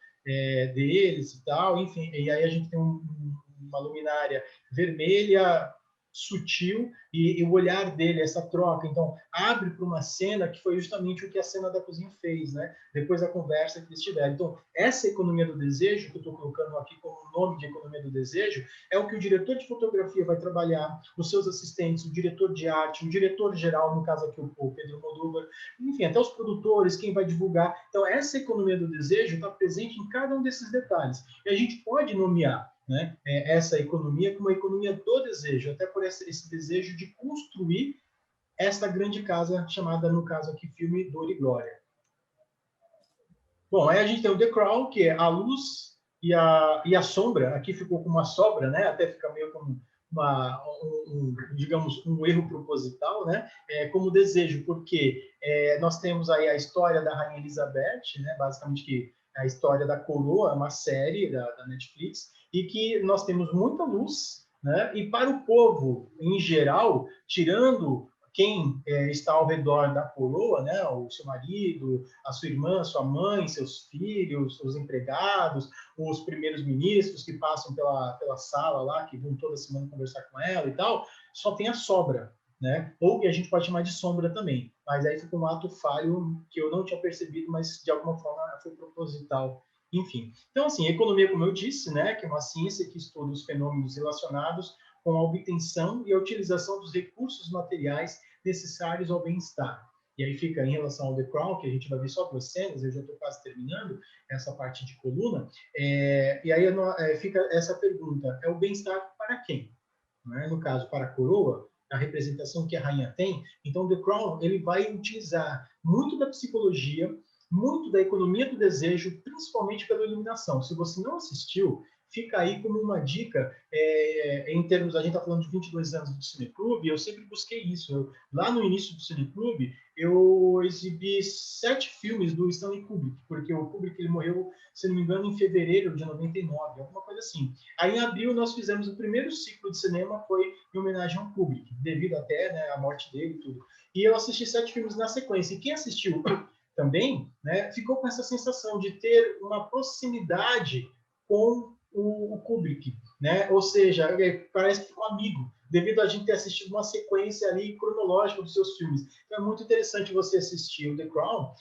deles e tal, enfim, e aí a gente tem uma luminária vermelha, sutil, e o olhar dele, essa troca, então abre para uma cena que foi justamente o que a cena da cozinha fez, né? Depois da conversa que eles tiveram. Então, essa economia do desejo, que eu estou colocando aqui como nome de economia do desejo, é o que o diretor de fotografia vai trabalhar, os seus assistentes, o diretor de arte, o diretor geral, no caso aqui o Pedro Almodóvar, enfim, até os produtores, quem vai divulgar. Então, essa economia do desejo está presente em cada um desses detalhes. E a gente pode nomear, né, essa economia como a economia do desejo, até por esse desejo de construir esta grande casa chamada, no caso aqui, filme Dor e Glória. Bom, aí a gente tem o The Crown, que é a luz e a sombra. Aqui ficou com uma sobra, né? Até fica meio como digamos, um erro proposital, né? Como desejo, porque nós temos aí a história da Rainha Elizabeth, né? Basicamente que a história da coroa, é uma série da Netflix, e que nós temos muita luz, né? E para o povo, em geral, tirando quem está ao redor da coroa, né? O seu marido, a sua irmã, sua mãe, seus filhos, os empregados, os primeiros ministros que passam pela sala lá, que vão toda semana conversar com ela e tal, só tem a sobra, né? Ou que a gente pode chamar de sombra também. Mas aí fica um ato falho que eu não tinha percebido, mas de alguma forma foi proposital. Enfim. Então, assim, economia, como eu disse, né, que é uma ciência que estuda os fenômenos relacionados com a obtenção e a utilização dos recursos materiais necessários ao bem-estar. E aí fica em relação ao The Crown, que a gente vai ver só duas cenas, eu já estou quase terminando essa parte de coluna, e aí fica essa pergunta, é o bem-estar para quem? Né? No caso, para a coroa, a representação que a rainha tem. Então, The Crown ele vai utilizar muito da psicologia, muito da economia do desejo, principalmente pela iluminação. Se você não assistiu, fica aí como uma dica, em termos, a gente está falando de 22 anos do Cineclube, eu sempre busquei isso. Lá no início do Cineclube, eu exibi 7 filmes do Stanley Kubrick, porque o Kubrick ele morreu, se não me engano, em fevereiro de 99, alguma coisa assim. Aí, em abril, nós fizemos o primeiro ciclo de cinema, foi em homenagem ao Kubrick, devido até, né, à morte dele e tudo. E eu assisti 7 filmes na sequência. E quem assistiu também, né, ficou com essa sensação de ter uma proximidade com o Kubrick, né? Ou seja, parece que ficou amigo, devido a gente ter assistido uma sequência ali cronológica dos seus filmes. Então é muito interessante você assistir o The Crown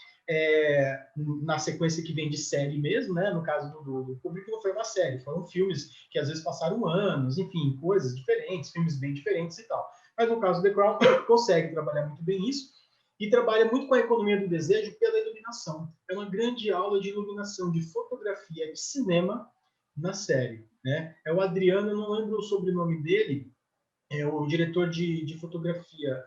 na sequência que vem de série mesmo, né? No caso do Kubrick não foi uma série, foram filmes que às vezes passaram anos, enfim, coisas diferentes, filmes bem diferentes e tal. Mas no caso do The Crown consegue trabalhar muito bem isso e trabalha muito com a economia do desejo pela iluminação. É uma grande aula de iluminação, de fotografia, de cinema na série, né? É o Adriano, eu não lembro o sobrenome dele, é o diretor de fotografia.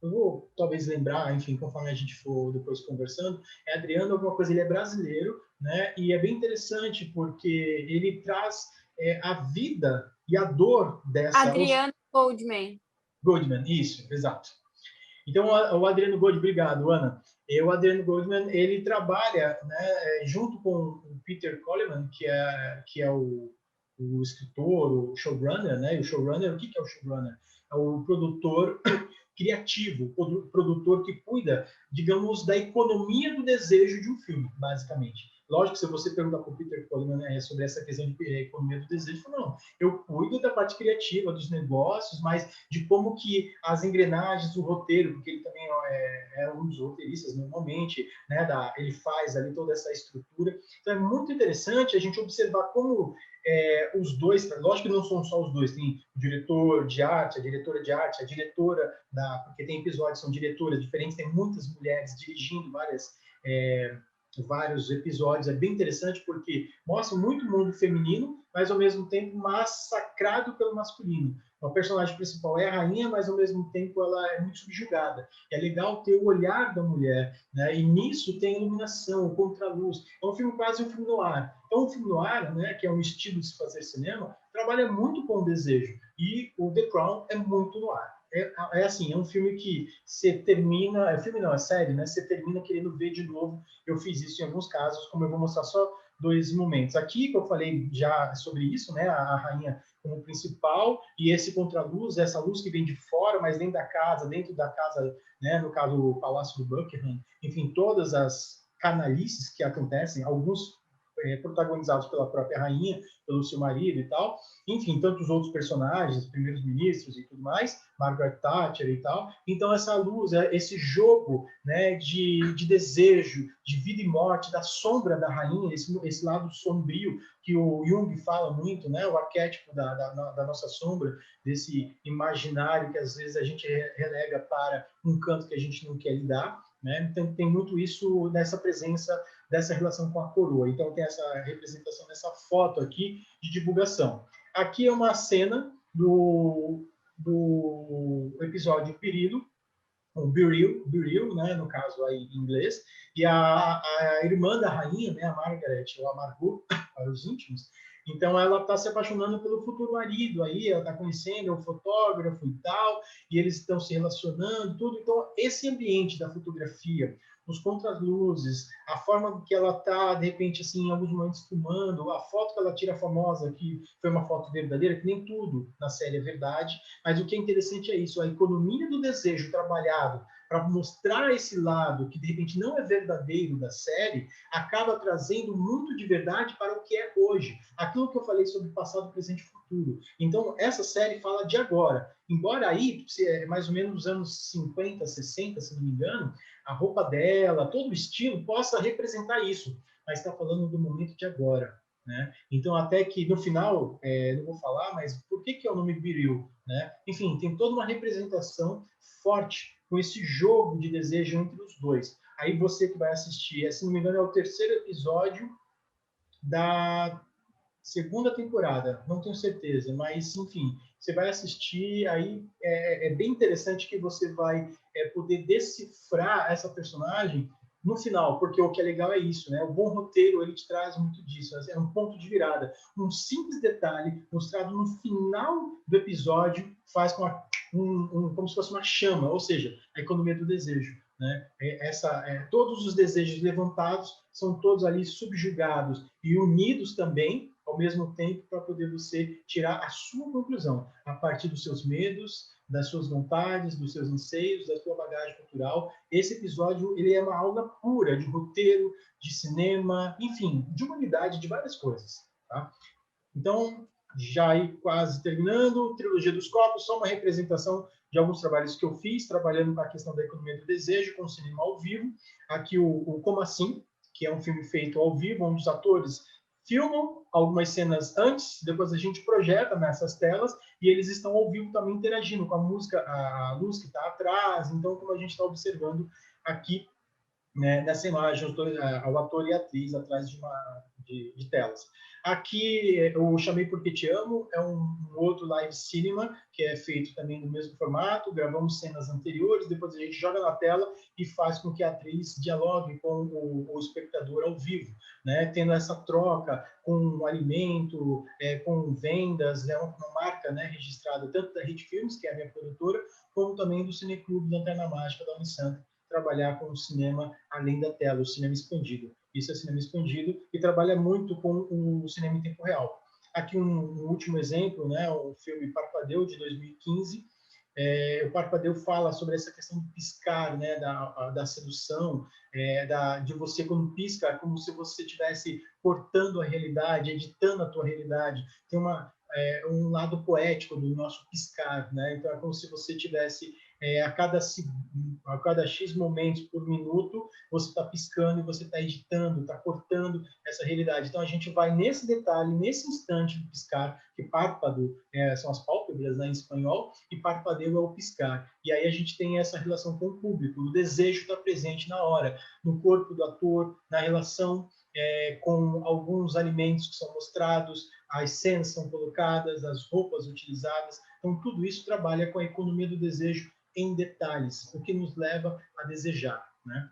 Eu vou talvez lembrar, enfim, conforme a gente for depois conversando, é Adriano alguma coisa, ele é brasileiro, né? E é bem interessante porque ele traz a vida e a dor dessa... Adriano Goldman. Goldman, isso, exato. Então, o Adriano Goldman, obrigado, Ana. O Adriano Goldman, ele trabalha, né, junto com o Peter Coleman, que é o escritor, o showrunner, né? E o showrunner, o que é o showrunner? É o produtor criativo, o produtor que cuida, digamos, da economia do desejo de um filme, basicamente. Lógico que se você perguntar para o Peter Coleman sobre essa questão de economia do desejo, não, eu cuido da parte criativa, dos negócios, mas de como que as engrenagens do roteiro, porque ele também é um dos roteiristas normalmente, né, ele faz ali toda essa estrutura. Então é muito interessante a gente observar como os dois, lógico que não são só os dois, tem o diretor de arte, a diretora de arte, a diretora porque tem episódios que são diretoras diferentes, tem muitas mulheres dirigindo vários episódios, é bem interessante porque mostra muito o mundo feminino, mas ao mesmo tempo massacrado pelo masculino. O personagem principal é a rainha, mas ao mesmo tempo ela é muito subjugada. É legal ter o olhar da mulher, né? E nisso tem a iluminação, o contraluz. É um filme quase um filme noir. Então, o filme noir, né, que é um estilo de se fazer cinema, trabalha muito com o desejo. E o The Crown é muito noir. Assim, é um filme que você termina... filme não, é série, né? Você termina querendo ver de novo. Eu fiz isso em alguns casos, como eu vou mostrar só 2 momentos. Aqui, que eu falei já sobre isso, né? A rainha como principal, e esse contraluz, essa luz que vem de fora, mas dentro da casa, né? No caso, o Palácio do Buckingham, enfim, todas as canalices que acontecem, alguns protagonizados pela própria rainha, pelo seu marido e tal, enfim, tantos outros personagens, primeiros ministros e tudo mais, Margaret Thatcher e tal. Então essa luz, esse jogo, né, de desejo, de vida e morte, da sombra da rainha, esse lado sombrio que o Jung fala muito, né, o arquétipo da nossa sombra, desse imaginário que às vezes a gente relega para um canto que a gente não quer lidar, né? Então tem muito isso nessa presença dessa relação com a coroa. Então tem essa representação nessa foto aqui de divulgação. Aqui é uma cena do episódio Bereaved, o Bereaved, né, no caso aí em inglês, e a irmã da rainha, né, a Margaret, ou a Margot, para os íntimos. Então, ela está se apaixonando pelo futuro marido, aí ela está conhecendo o fotógrafo e tal, e eles estão se relacionando, tudo. Então, esse ambiente da fotografia, os contraluzes, a forma que ela está, de repente, assim, em alguns momentos fumando, a foto que ela tira famosa, que foi uma foto verdadeira, que nem tudo na série é verdade, mas o que é interessante é isso, a economia do desejo trabalhado para mostrar esse lado que, de repente, não é verdadeiro da série, acaba trazendo muito de verdade para o que é hoje. Aquilo que eu falei sobre passado, presente e futuro. Então, essa série fala de agora. Embora aí, mais ou menos nos anos 50, 60, se não me engano, a roupa dela, todo o estilo possa representar isso. Mas está falando do momento de agora. Né? Então, até que no final, não vou falar, mas por que é o nome Biril? Né? Enfim, tem toda uma representação forte com esse jogo de desejo entre os dois. Aí você que vai assistir, se não me engano, é o terceiro episódio da segunda temporada, não tenho certeza, mas enfim, você vai assistir, aí é bem interessante que você vai poder decifrar essa personagem no final, porque o que é legal é isso, né? O bom roteiro, ele te traz muito disso, é um ponto de virada. Um simples detalhe mostrado no final do episódio faz com como se fosse uma chama, ou seja, a economia do desejo. Né? Todos os desejos levantados são todos ali subjugados e unidos também ao mesmo tempo para poder você tirar a sua conclusão a partir dos seus medos, das suas vontades, dos seus anseios, da sua bagagem cultural. Esse episódio ele é uma aula pura de roteiro, de cinema, enfim, de humanidade, de várias coisas. Tá? Então, já aí quase terminando, Trilogia dos Copos, só uma representação de alguns trabalhos que eu fiz, trabalhando com a questão da economia do desejo, com o cinema ao vivo. Aqui o Como Assim, que é um filme feito ao vivo, onde os atores filmam algumas cenas antes, depois a gente projeta nessas telas, e eles estão ao vivo também interagindo com a música, a luz que está atrás, então como a gente está observando aqui, né, nessa imagem, o ator e a atriz atrás de telas. Aqui eu chamei Porque Te Amo, é um outro live cinema, que é feito também no mesmo formato, gravamos cenas anteriores, depois a gente joga na tela e faz com que a atriz dialogue com o espectador ao vivo, né, tendo essa troca com o alimento, com vendas, é uma marca, né, registrada tanto da Hit Filmes, que é a minha produtora, como também do Cineclube Lanterna Mágica da Unisanta, trabalhar com o cinema além da tela, o cinema expandido. Isso é cinema expandido e trabalha muito com o cinema em tempo real. Aqui um último exemplo, né, o filme Parpadeu, de 2015. O Parpadeu fala sobre essa questão do piscar, né, da sedução, de você quando pisca, como se você estivesse cortando a realidade, editando a tua realidade. Tem um lado poético do nosso piscar, né? Então é como se você tivesse a cada X momentos por minuto, você está piscando e você está editando, está cortando essa realidade. Então, a gente vai nesse detalhe, nesse instante do piscar, que párpado são as pálpebras, né, em espanhol, e parpadeu é o piscar. E aí a gente tem essa relação com o público, o desejo está presente na hora, no corpo do ator, na relação com alguns alimentos que são mostrados, as cenas são colocadas, as roupas utilizadas. Então, tudo isso trabalha com a economia do desejo em detalhes, o que nos leva a desejar, né?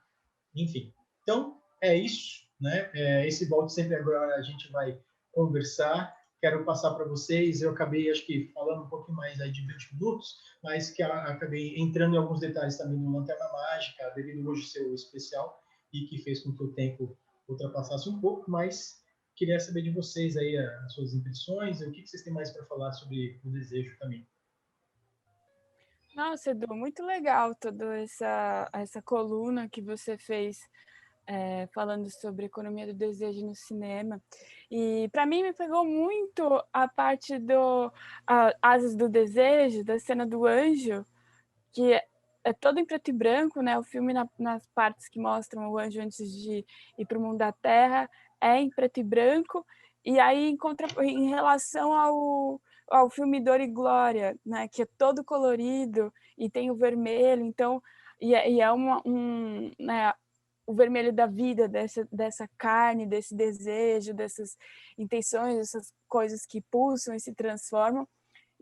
Enfim, então é isso, né? Esse Volte Sempre agora a gente vai conversar. Quero passar para vocês, eu acabei, acho que, falando um pouquinho mais aí de 20 minutos, mas que acabei entrando em alguns detalhes também do Lanterna Mágica, devido hoje ser o especial, e que fez com que o tempo ultrapassasse um pouco, mas queria saber de vocês aí as suas impressões, e o que vocês têm mais para falar sobre o desejo também. Nossa, Edu, muito legal toda essa coluna que você fez falando sobre economia do desejo no cinema. E para mim me pegou muito a parte do Asas do Desejo, da cena do anjo, que é todo em preto e branco, né? O filme nas partes que mostram o anjo antes de ir para o mundo da Terra é em preto e branco. E aí em relação ao filme Dor e Glória, né, que é todo colorido e tem o vermelho, então né, o vermelho da vida, dessa carne, desse desejo, dessas intenções, dessas coisas que pulsam e se transformam.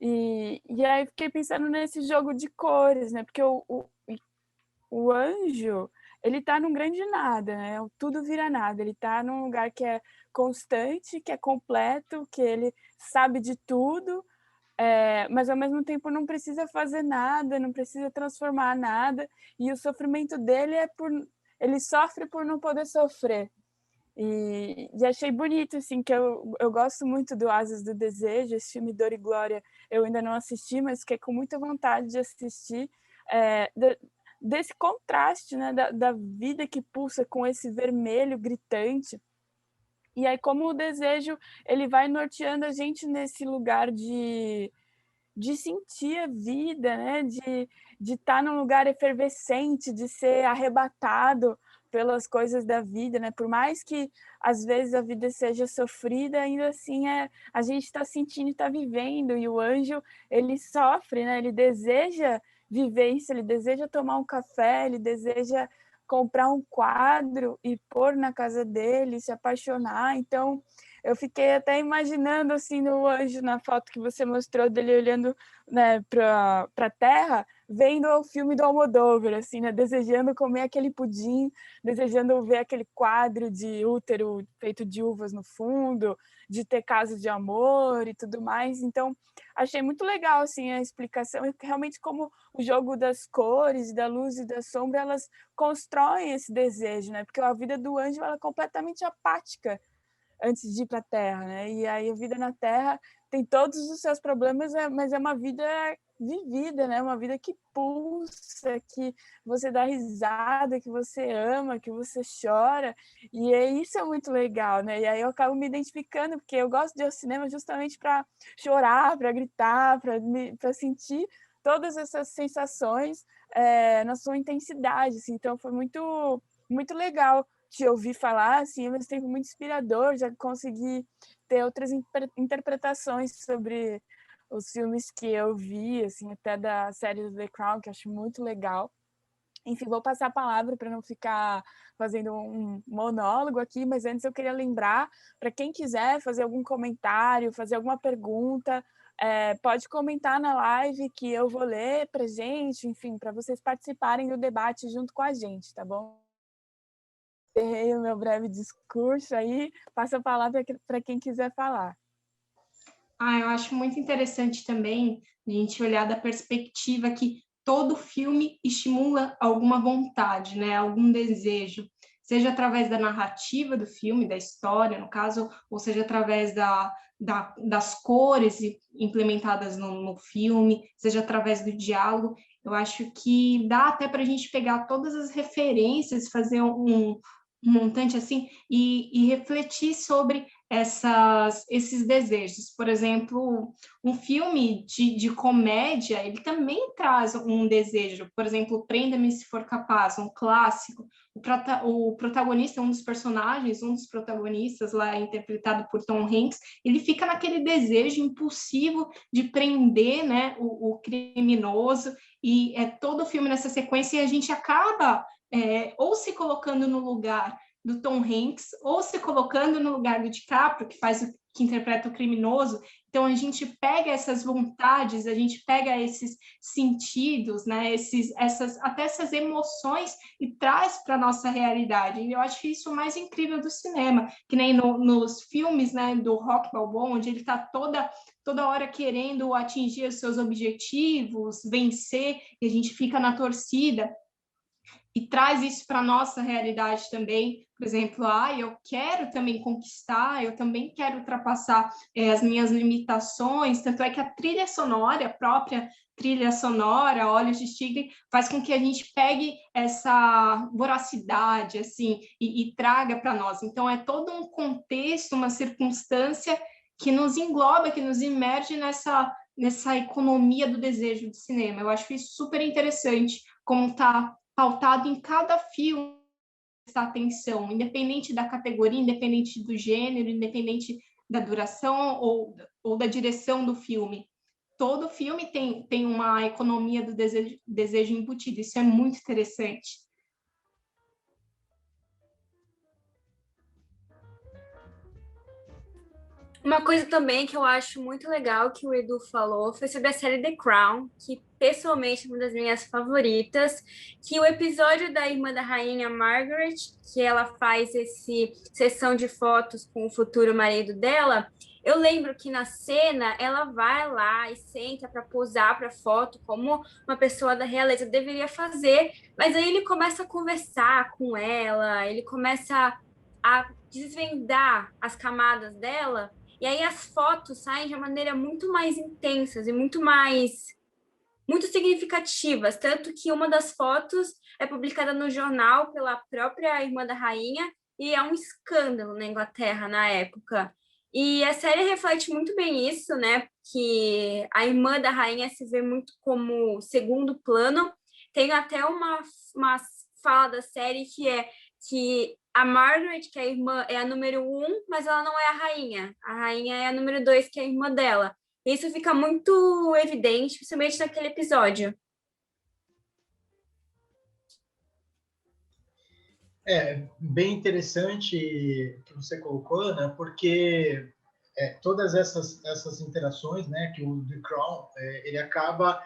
E aí fiquei pensando nesse jogo de cores, né, porque o anjo, ele está num grande nada, né? Tudo vira nada. Ele está num lugar que é constante, que é completo, que ele sabe de tudo, mas ao mesmo tempo não precisa fazer nada, não precisa transformar nada. E o sofrimento dele ele sofre por não poder sofrer. E achei bonito, assim, que eu gosto muito do Asas do Desejo, esse filme Dor e Glória eu ainda não assisti, mas fiquei com muita vontade de assistir, desse contraste, né, da vida que pulsa com esse vermelho gritante. E aí como o desejo ele vai norteando a gente nesse lugar de sentir a vida, né? De estar num lugar efervescente, de ser arrebatado pelas coisas da vida, né? Por mais que às vezes a vida seja sofrida, ainda assim a gente está sentindo e está vivendo. E o anjo ele sofre, né? Ele deseja viver isso, ele deseja tomar um café, ele deseja comprar um quadro e pôr na casa dele, se apaixonar. Então eu fiquei até imaginando assim no anjo, na foto que você mostrou dele olhando, né, para a terra, vendo o filme do Almodóvar, assim, né, desejando comer aquele pudim, desejando ver aquele quadro de útero feito de uvas no fundo, de ter casos de amor e tudo mais. Então achei muito legal assim a explicação e realmente como o jogo das cores, da luz e da sombra, elas constroem esse desejo, né? Porque a vida do anjo ela é completamente apática antes de ir para a Terra, né? E aí a vida na Terra tem todos os seus problemas, mas é uma vida vivida, né? Uma vida que pulsa, que você dá risada, que você ama, que você chora, e isso é muito legal, né? E aí eu acabo me identificando, porque eu gosto de ir ao cinema justamente para chorar, para gritar, para sentir todas essas sensações na sua intensidade, assim. Então foi muito legal te ouvir falar, assim, ao mesmo tempo muito inspirador, já consegui ter outras interpretações sobre os filmes que eu vi, assim, até da série do The Crown, que eu acho muito legal. Enfim, vou passar a palavra para não ficar fazendo um monólogo aqui, mas antes eu queria lembrar, para quem quiser fazer algum comentário, fazer alguma pergunta, pode comentar na live que eu vou ler para gente, enfim, para vocês participarem do debate junto com a gente, tá bom? Encerrei o meu breve discurso aí, passo a palavra para quem quiser falar. Eu acho muito interessante também a gente olhar da perspectiva que todo filme estimula alguma vontade, né? Algum desejo, seja através da narrativa do filme, da história, no caso, ou seja através das cores implementadas no filme, seja através do diálogo. Eu acho que dá até para a gente pegar todas as referências, fazer um montante assim e refletir sobre esses desejos. Por exemplo, um filme de comédia, ele também traz um desejo. Por exemplo, Prenda-me se for capaz, um clássico. O protagonista, um dos protagonistas lá, interpretado por Tom Hanks, ele fica naquele desejo impulsivo de prender, né, o criminoso, e é todo o filme nessa sequência, e a gente acaba ou se colocando no lugar do Tom Hanks, ou se colocando no lugar do DiCaprio, que interpreta o criminoso. Então, a gente pega essas vontades, a gente pega esses sentidos, né, até essas emoções e traz para a nossa realidade. E eu acho isso o mais incrível do cinema, que nem nos filmes, né, do Rock Balboa, onde ele está toda hora querendo atingir os seus objetivos, vencer, e a gente fica na torcida e traz isso para a nossa realidade também. Por exemplo, eu quero também conquistar, eu também quero ultrapassar as minhas limitações, tanto é que a trilha sonora, a própria trilha sonora, Olhos de Tigre, faz com que a gente pegue essa voracidade, assim, e traga para nós. Então, é todo um contexto, uma circunstância que nos engloba, que nos imerge nessa economia do desejo do cinema. Eu acho isso super interessante, como está pautado em cada filme essa atenção, independente da categoria, independente do gênero, independente da duração ou da direção do filme. Todo filme tem uma economia do desejo embutido, isso é muito interessante. Uma coisa também que eu acho muito legal que o Edu falou foi sobre a série The Crown, que pessoalmente é uma das minhas favoritas, que o episódio da irmã da rainha Margaret, que ela faz esse sessão de fotos com o futuro marido dela, eu lembro que na cena ela vai lá e senta para posar para foto, como uma pessoa da realeza deveria fazer, mas aí ele começa a conversar com ela, ele começa a desvendar as camadas dela. E aí as fotos saem de uma maneira muito mais intensas e muito significativas, tanto que uma das fotos é publicada no jornal pela própria irmã da rainha e é um escândalo na Inglaterra na época. E a série reflete muito bem isso, né? Que a irmã da rainha se vê muito como segundo plano. Tem até uma fala da série que é que a Margaret, que é a irmã, é a número um, mas ela não é a rainha. A rainha é a número dois, que é a irmã dela. Isso fica muito evidente, principalmente naquele episódio. Bem interessante que você colocou, né? Porque todas essas interações, né? Que o The Crown ele acaba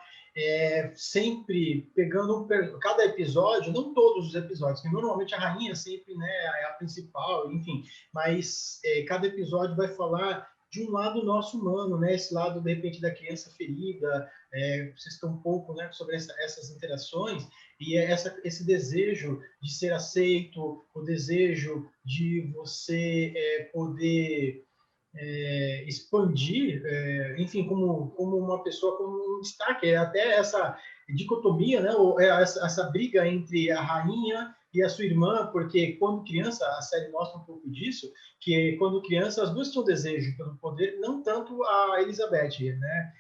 sempre pegando cada episódio, não todos os episódios, que normalmente a rainha sempre, né, é a principal, enfim, mas cada episódio vai falar de um lado nosso humano, né? Esse lado de repente da criança ferida, vocês estão um pouco, né, sobre essas interações e esse desejo de ser aceito, o desejo de você poder expandir, enfim, como uma pessoa, como um destaque, até essa dicotomia, né, ou essa briga entre a rainha e a sua irmã, porque quando criança, a série mostra um pouco disso, que quando criança as duas tinham desejo pelo poder, não tanto a Elizabeth, né,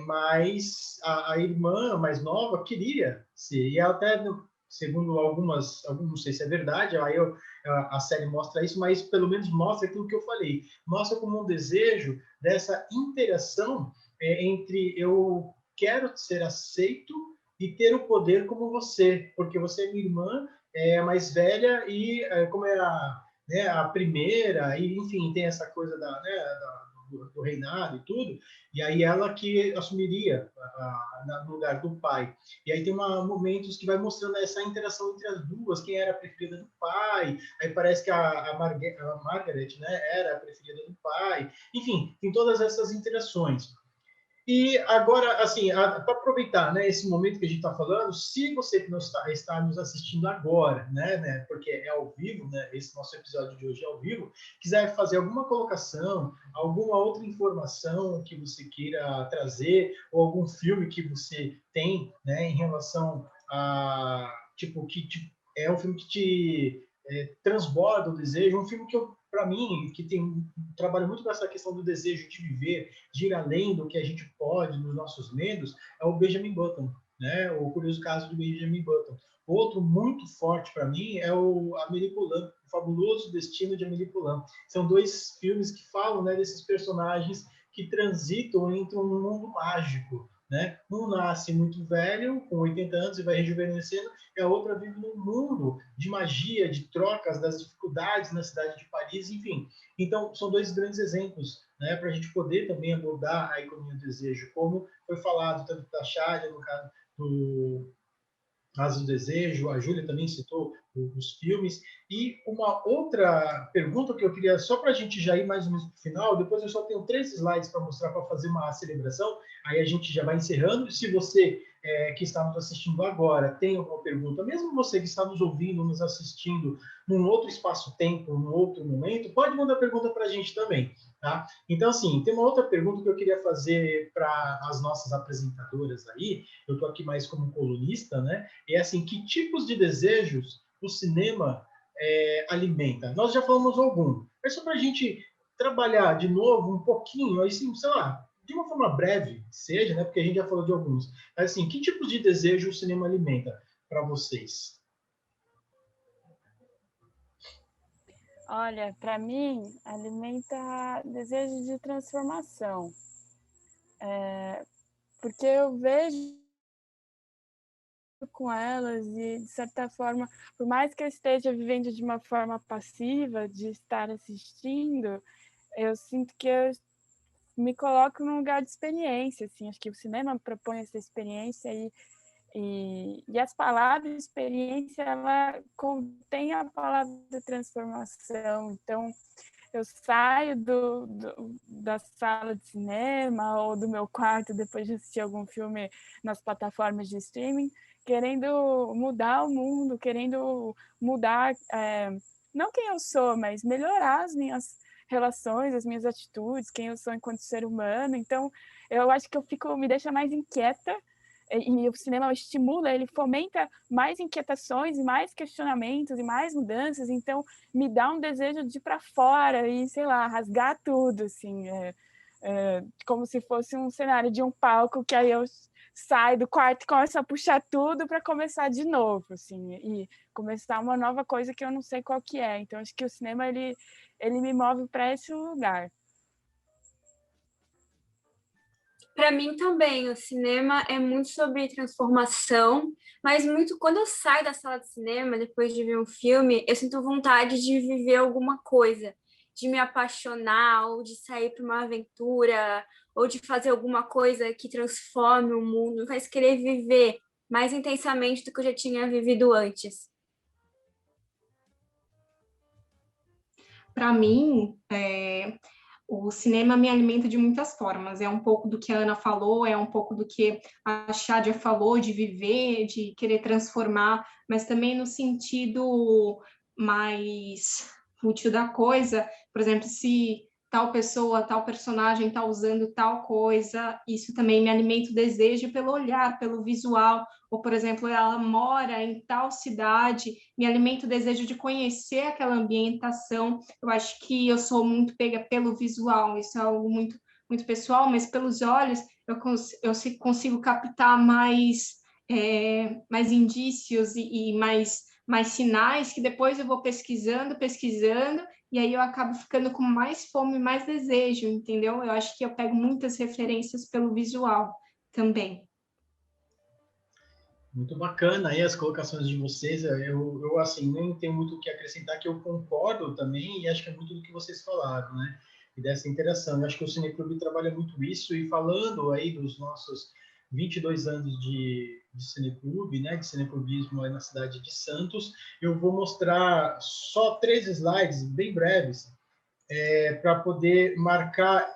mas a irmã mais nova queria ser, e ela até, segundo algumas, não sei se é verdade, aí a série mostra isso, mas pelo menos mostra aquilo que eu falei, mostra como um desejo dessa interação entre eu quero ser aceito e ter o poder como você, porque você é minha irmã, é mais velha e como é né, a primeira, e enfim, tem essa coisa do reinado e tudo, e aí ela que assumiria no lugar do pai. E aí tem momentos que vai mostrando essa interação entre as duas, quem era a preferida do pai, aí parece que a Margaret, né, era a preferida do pai, enfim, tem todas essas interações. E agora, assim, para aproveitar, né, esse momento que a gente está falando, se você que está nos assistindo agora, né, porque é ao vivo, né, esse nosso episódio de hoje é ao vivo, quiser fazer alguma colocação, alguma outra informação que você queira trazer, ou algum filme que você tem, né, em relação a, tipo, é um filme que te transborda o desejo, um filme que para mim, que trabalha muito com essa questão do desejo de viver, de ir além do que a gente pode, nos nossos medos, é o Benjamin Button, né? O Curioso Caso de Benjamin Button. Outro muito forte para mim é o Amélie Poulain, O Fabuloso Destino de Amélie Poulain. São dois filmes que falam, né, desses personagens que transitam entre um mundo mágico, né? Um nasce muito velho, com 80 anos, e vai rejuvenescendo, e a outra vive num mundo de magia, de trocas, das dificuldades na cidade de Paris, enfim. Então, são dois grandes exemplos, né, para a gente poder também abordar a economia do desejo, como foi falado tanto da Chádia, no caso do Asa do Desejo, a Júlia também citou os filmes. E uma outra pergunta que eu queria, só para a gente já ir mais ou menos para o final, depois eu só tenho 3 slides para mostrar, para fazer uma celebração, aí a gente já vai encerrando. Se você que está nos assistindo agora tem alguma pergunta, mesmo você que está nos ouvindo, nos assistindo num outro espaço-tempo, num outro momento, pode mandar pergunta para a gente também. Tá? Então, assim, tem uma outra pergunta que eu queria fazer para as nossas apresentadoras aí, eu estou aqui mais como colunista, né? É assim, que tipos de desejos o cinema alimenta? Nós já falamos algum, mas só para a gente trabalhar de novo um pouquinho, assim, sei lá, de uma forma breve, seja, né? Porque a gente já falou de alguns. Mas assim, que tipos de desejo o cinema alimenta para vocês? Olha, para mim, alimenta desejo de transformação. Porque eu vejo com elas e, de certa forma, por mais que eu esteja vivendo de uma forma passiva, de estar assistindo, eu sinto que eu me coloco num lugar de experiência, assim, acho que o cinema propõe essa experiência e as palavras experiência, ela contém a palavra transformação, então eu saio da sala de cinema ou do meu quarto depois de assistir algum filme nas plataformas de streaming, querendo mudar o mundo, querendo mudar, não quem eu sou, mas melhorar as minhas relações, as minhas atitudes, quem eu sou enquanto ser humano. Então, eu acho que me deixa mais inquieta, e o cinema estimula, ele fomenta mais inquietações e mais questionamentos e mais mudanças, então me dá um desejo de ir para fora e, sei lá, rasgar tudo, assim, como se fosse um cenário de um palco que aí eu saio do quarto e começo a puxar tudo para começar de novo, assim, e começar uma nova coisa que eu não sei qual que é. Então, acho que o cinema, ele me move para esse lugar. Para mim também, o cinema é muito sobre transformação, mas muito quando eu saio da sala de cinema, depois de ver um filme, eu sinto vontade de viver alguma coisa, de me apaixonar, ou de sair para uma aventura, ou de fazer alguma coisa que transforme o mundo, me faz querer viver mais intensamente do que eu já tinha vivido antes. Para mim, o cinema me alimenta de muitas formas. É um pouco do que a Ana falou, é um pouco do que a Chádia falou, de viver, de querer transformar, mas também no sentido mais útil da coisa. Por exemplo, se tal pessoa, tal personagem está usando tal coisa, isso também me alimenta o desejo pelo olhar, pelo visual. Ou, por exemplo, ela mora em tal cidade, me alimenta o desejo de conhecer aquela ambientação. Eu acho que eu sou muito pega pelo visual, isso é algo muito, muito pessoal, mas pelos olhos eu consigo captar mais indícios e mais sinais que depois eu vou pesquisando, e aí eu acabo ficando com mais fome, mais desejo, entendeu? Eu acho que eu pego muitas referências pelo visual também. Muito bacana aí as colocações de vocês. Eu assim, nem tenho muito o que acrescentar, que eu concordo também, e acho que é muito do que vocês falaram, né? E dessa interação. Eu acho que o Cineclube trabalha muito isso, e falando aí dos nossos 22 anos de Cineclube, né? De cineclubismo aí na cidade de Santos, eu vou mostrar só 3 slides bem breves, para poder marcar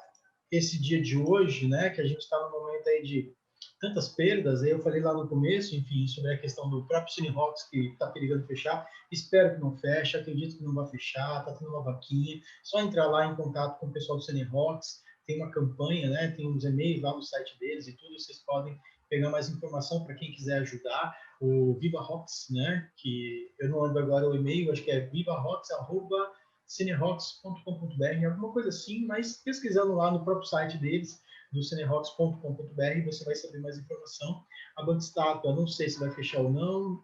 esse dia de hoje, né? Que a gente está no momento aí de tantas perdas. Aí eu falei lá no começo, enfim, sobre a questão do próprio Cine Rocks, que está perigando fechar. Espero que não feche, acredito que não vai fechar, está tendo uma vaquinha. Só entrar lá em contato com o pessoal do Cine Rocks, tem uma campanha, né? Tem uns e-mails lá no site deles e tudo, vocês podem pegar mais informação para quem quiser ajudar. O Viva Rocks, né? Que eu não lembro agora o e-mail, acho que é vivarocks@cinerocks.com.br, alguma coisa assim, mas pesquisando lá no próprio site deles, do cinerocks.com.br, você vai saber mais informação. A Banca Estátua, não sei se vai fechar ou não.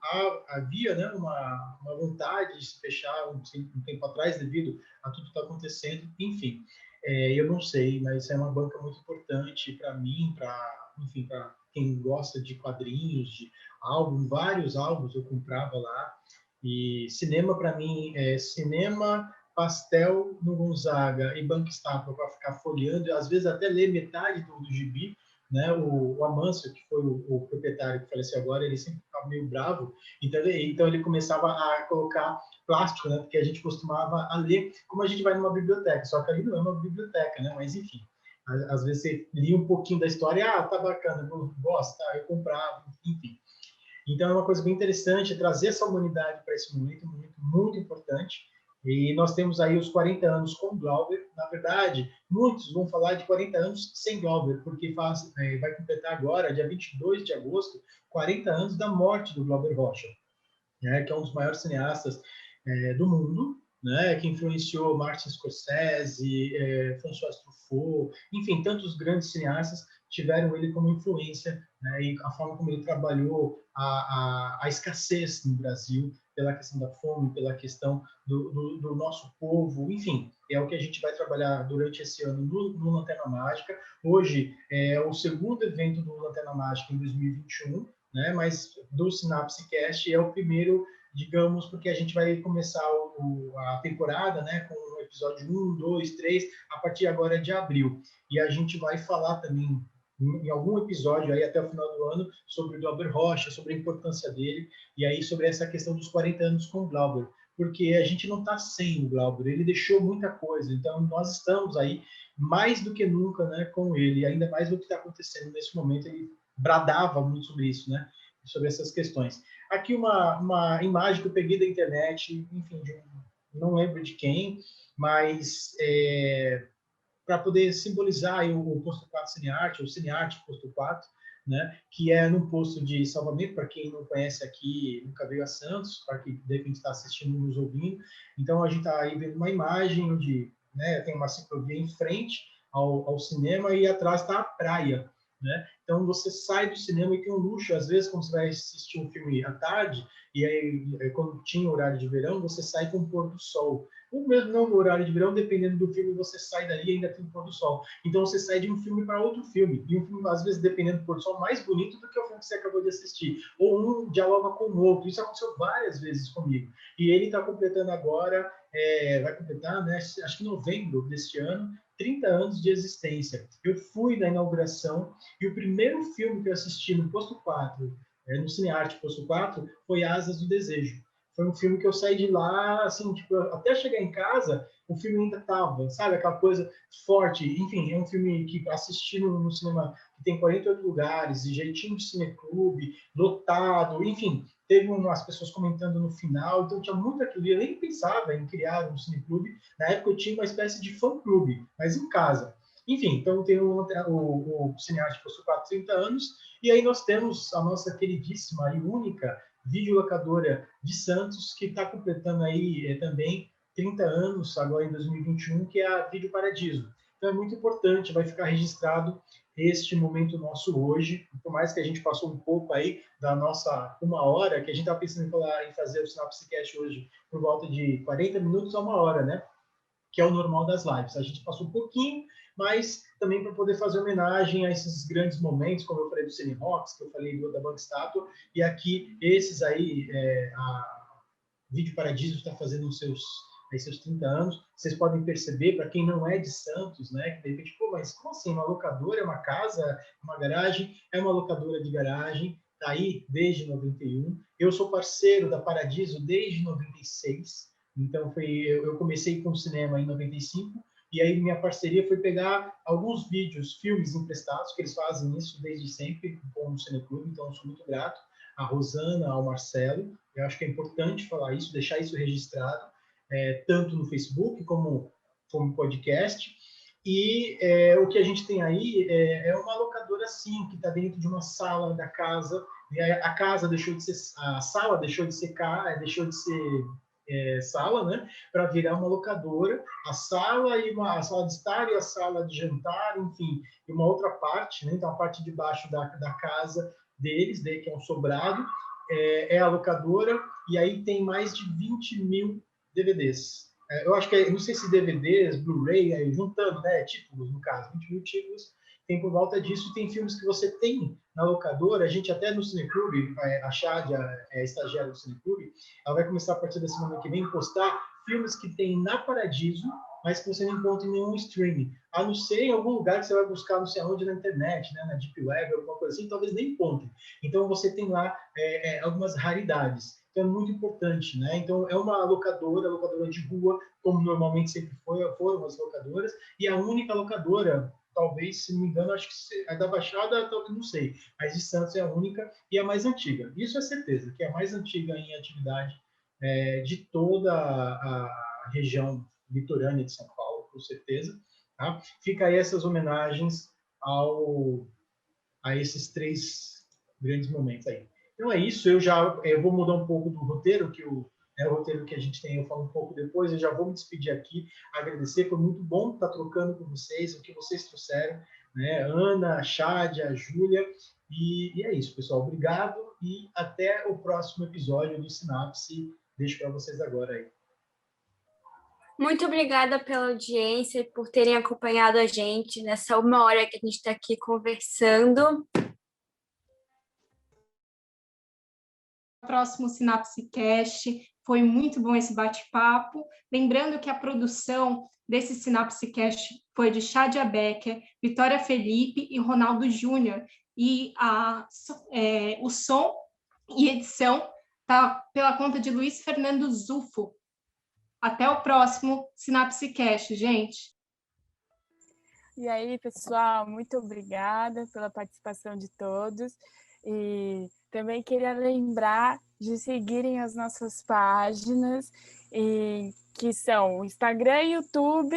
Havia, né, uma vontade de se fechar um tempo atrás, devido a tudo que está acontecendo. Enfim, eu não sei, mas é uma banca muito importante para mim, enfim, para quem gosta de quadrinhos, de álbum, vários álbuns eu comprava lá. E cinema, para mim, é cinema, pastel no Gonzaga e Banco Estátua para ficar folheando, e às vezes até ler metade do gibi, né? O Amâncio, que foi o proprietário que faleceu agora, ele sempre ficava meio bravo, então ele começava a colocar plástico, né? Porque a gente costumava a ler como a gente vai numa biblioteca, só que ali não é uma biblioteca, né? Mas enfim, às vezes você lia um pouquinho da história, tá bacana, gosta, eu comprava, enfim. Então, é uma coisa bem interessante trazer essa humanidade para esse momento, um momento muito importante. E nós temos aí os 40 anos com Glauber. Na verdade, muitos vão falar de 40 anos sem Glauber, porque vai completar agora, dia 22 de agosto, 40 anos da morte do Glauber Rocha, né, que é um dos maiores cineastas do mundo, né, que influenciou Martin Scorsese, François Truffaut, enfim, tantos grandes cineastas tiveram ele como influência, né, e a forma como ele trabalhou a escassez no Brasil, pela questão da fome, pela questão do nosso povo, enfim, é o que a gente vai trabalhar durante esse ano no Lanterna Mágica. Hoje é o segundo evento do Lanterna Mágica em 2021, né, mas do Synapse Cast é o primeiro digamos, porque a gente vai começar a temporada, né, com o episódio 1, 2, 3, a partir agora de abril. E a gente vai falar também em algum episódio aí até o final do ano sobre o Glauber Rocha, sobre a importância dele, e aí sobre essa questão dos 40 anos com o Glauber, porque a gente não está sem o Glauber, ele deixou muita coisa, então nós estamos aí mais do que nunca, né, com ele, ainda mais do que está acontecendo nesse momento, ele bradava muito sobre isso, né, sobre essas questões. Aqui uma imagem que eu peguei da internet, enfim, não lembro de quem, mas para poder simbolizar o posto 4 Cinearte, ou Cinearte posto 4, né, que é num posto de salvamento, para quem não conhece aqui, nunca veio a Santos, para quem de repente está assistindo, nos ouvindo. Então, a gente está aí vendo uma imagem onde, né, tem uma ciclovia em frente ao cinema e atrás está a praia. Né? Então, você sai do cinema e tem um luxo, às vezes, quando você vai assistir um filme à tarde, e aí, quando tinha horário de verão, você sai com o pôr do sol. Ou mesmo não no horário de verão, dependendo do filme, você sai dali e ainda tem o pôr do sol. Então, você sai de um filme para outro filme. E um filme, às vezes, dependendo do pôr do sol, mais bonito do que o filme que você acabou de assistir. Ou um dialoga com o outro. Isso aconteceu várias vezes comigo. E ele está completando agora, vai completar, né, acho que em novembro deste ano, 30 anos de existência. Eu fui na inauguração e o primeiro filme que eu assisti no Posto 4, no Cinearte Posto 4, foi Asas do Desejo. Foi um filme que eu saí de lá, assim, tipo, até chegar em casa, o filme ainda tava, sabe? Aquela coisa forte. Enfim, é um filme que assisti no cinema que tem 48 lugares, de jeitinho de cineclube, lotado, enfim. Teve umas pessoas comentando no final, então tinha muito aquilo. Eu nem pensava em criar um cineclube. Na época eu tinha uma espécie de fã-clube, mas em casa. Enfim, então tem o Cinearte Posto 4, 30 anos, e aí nós temos a nossa queridíssima e única videolocadora de Santos, que está completando aí também 30 anos, agora em 2021, que é a Vídeo Paradiso. Então é muito importante, vai ficar registrado este momento nosso hoje, por mais que a gente passou um pouco aí da nossa 1 hora, que a gente está pensando em fazer o Sinapsecast hoje por volta de 40 minutos a 1 hora, né? Que é o normal das lives. A gente passou um pouquinho, mas também para poder fazer homenagem a esses grandes momentos, como eu falei do Cine Rocks, que eu falei da Banca Estátua, e aqui esses aí, a Vídeo Paradiso está fazendo os seus 30 anos. Vocês podem perceber, para quem não é de Santos, né, que de repente, pô, mas como assim? Uma locadora é uma casa, uma garagem? É uma locadora de garagem, está aí desde 91. Eu sou parceiro da Paradiso desde 96. Então, eu comecei com o cinema em 95, e aí minha parceria foi pegar alguns vídeos, filmes emprestados, que eles fazem isso desde sempre com o Cineclube, então eu sou muito grato à Rosana, ao Marcelo. Eu acho que é importante falar isso, deixar isso registrado, tanto no Facebook como podcast. E o que a gente tem aí é uma locadora, sim, que está dentro de uma sala da casa. A casa deixou de ser, a sala deixou de ser deixou de ser sala, né, para virar uma locadora, a sala de estar e a sala de jantar, enfim, e uma outra parte, né, então a parte de baixo da casa deles, que é um sobrado, é a locadora, e aí tem mais de 20 mil DVDs. Eu acho que, não sei se DVDs, Blu-ray, juntando, né, títulos, no caso, 20 mil títulos, tem por volta disso, tem filmes que você tem na locadora, a gente até no Cineclube, a Chádia é estagiária do Cineclube, ela vai começar a partir da semana que vem postar filmes que tem na Paradiso, mas que você não encontra em nenhum streaming, a não ser em algum lugar que você vai buscar, não sei aonde, na internet, né, na Deep Web, alguma coisa assim, talvez nem encontre. Então você tem lá algumas raridades. Então é muito importante, né? Então é uma locadora de rua, como normalmente sempre foram as locadoras, e a única locadora, talvez, se não me engano, acho que a da Baixada, talvez, não sei, mas de Santos é a única e a mais antiga. Isso é certeza, que é a mais antiga em atividade de toda a região litorânea de São Paulo, com certeza. Tá? Fica aí essas homenagens a esses 3 grandes momentos aí. Então é isso, eu vou mudar um pouco do roteiro, que o roteiro que a gente tem, eu falo um pouco depois, eu já vou me despedir aqui, agradecer, foi muito bom estar trocando com vocês, o que vocês trouxeram, né? Ana, a Chádia, a Júlia, e é isso, pessoal, obrigado e até o próximo episódio do Sinapse, deixo para vocês agora aí. Muito obrigada pela audiência e por terem acompanhado a gente nessa 1 hora que a gente está aqui conversando. próximo Sinapse Cast. Foi muito bom esse bate-papo. Lembrando que a produção desse Sinapse Cast foi de Chádia Becker, Vitória Felipe e Ronaldo Júnior. E o som e edição tá pela conta de Luiz Fernando Zufo. Até o próximo Sinapse Cast, gente. E aí, pessoal, muito obrigada pela participação de todos. E também queria lembrar de seguirem as nossas páginas, que são o Instagram e YouTube,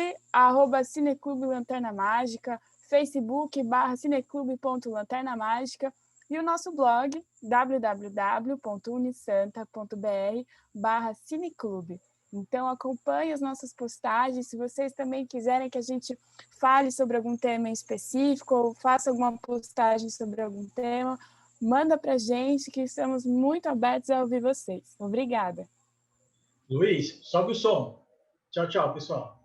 @Cineclube Lanterna Mágica, Facebook, /cineclube.lanternamágica, e o nosso blog, www.unisanta.br/cineclube. Então, acompanhe as nossas postagens. Se vocês também quiserem que a gente fale sobre algum tema em específico ou faça alguma postagem sobre algum tema, manda para a gente, que estamos muito abertos a ouvir vocês. Obrigada. Luiz, sobe o som. Tchau, tchau, pessoal.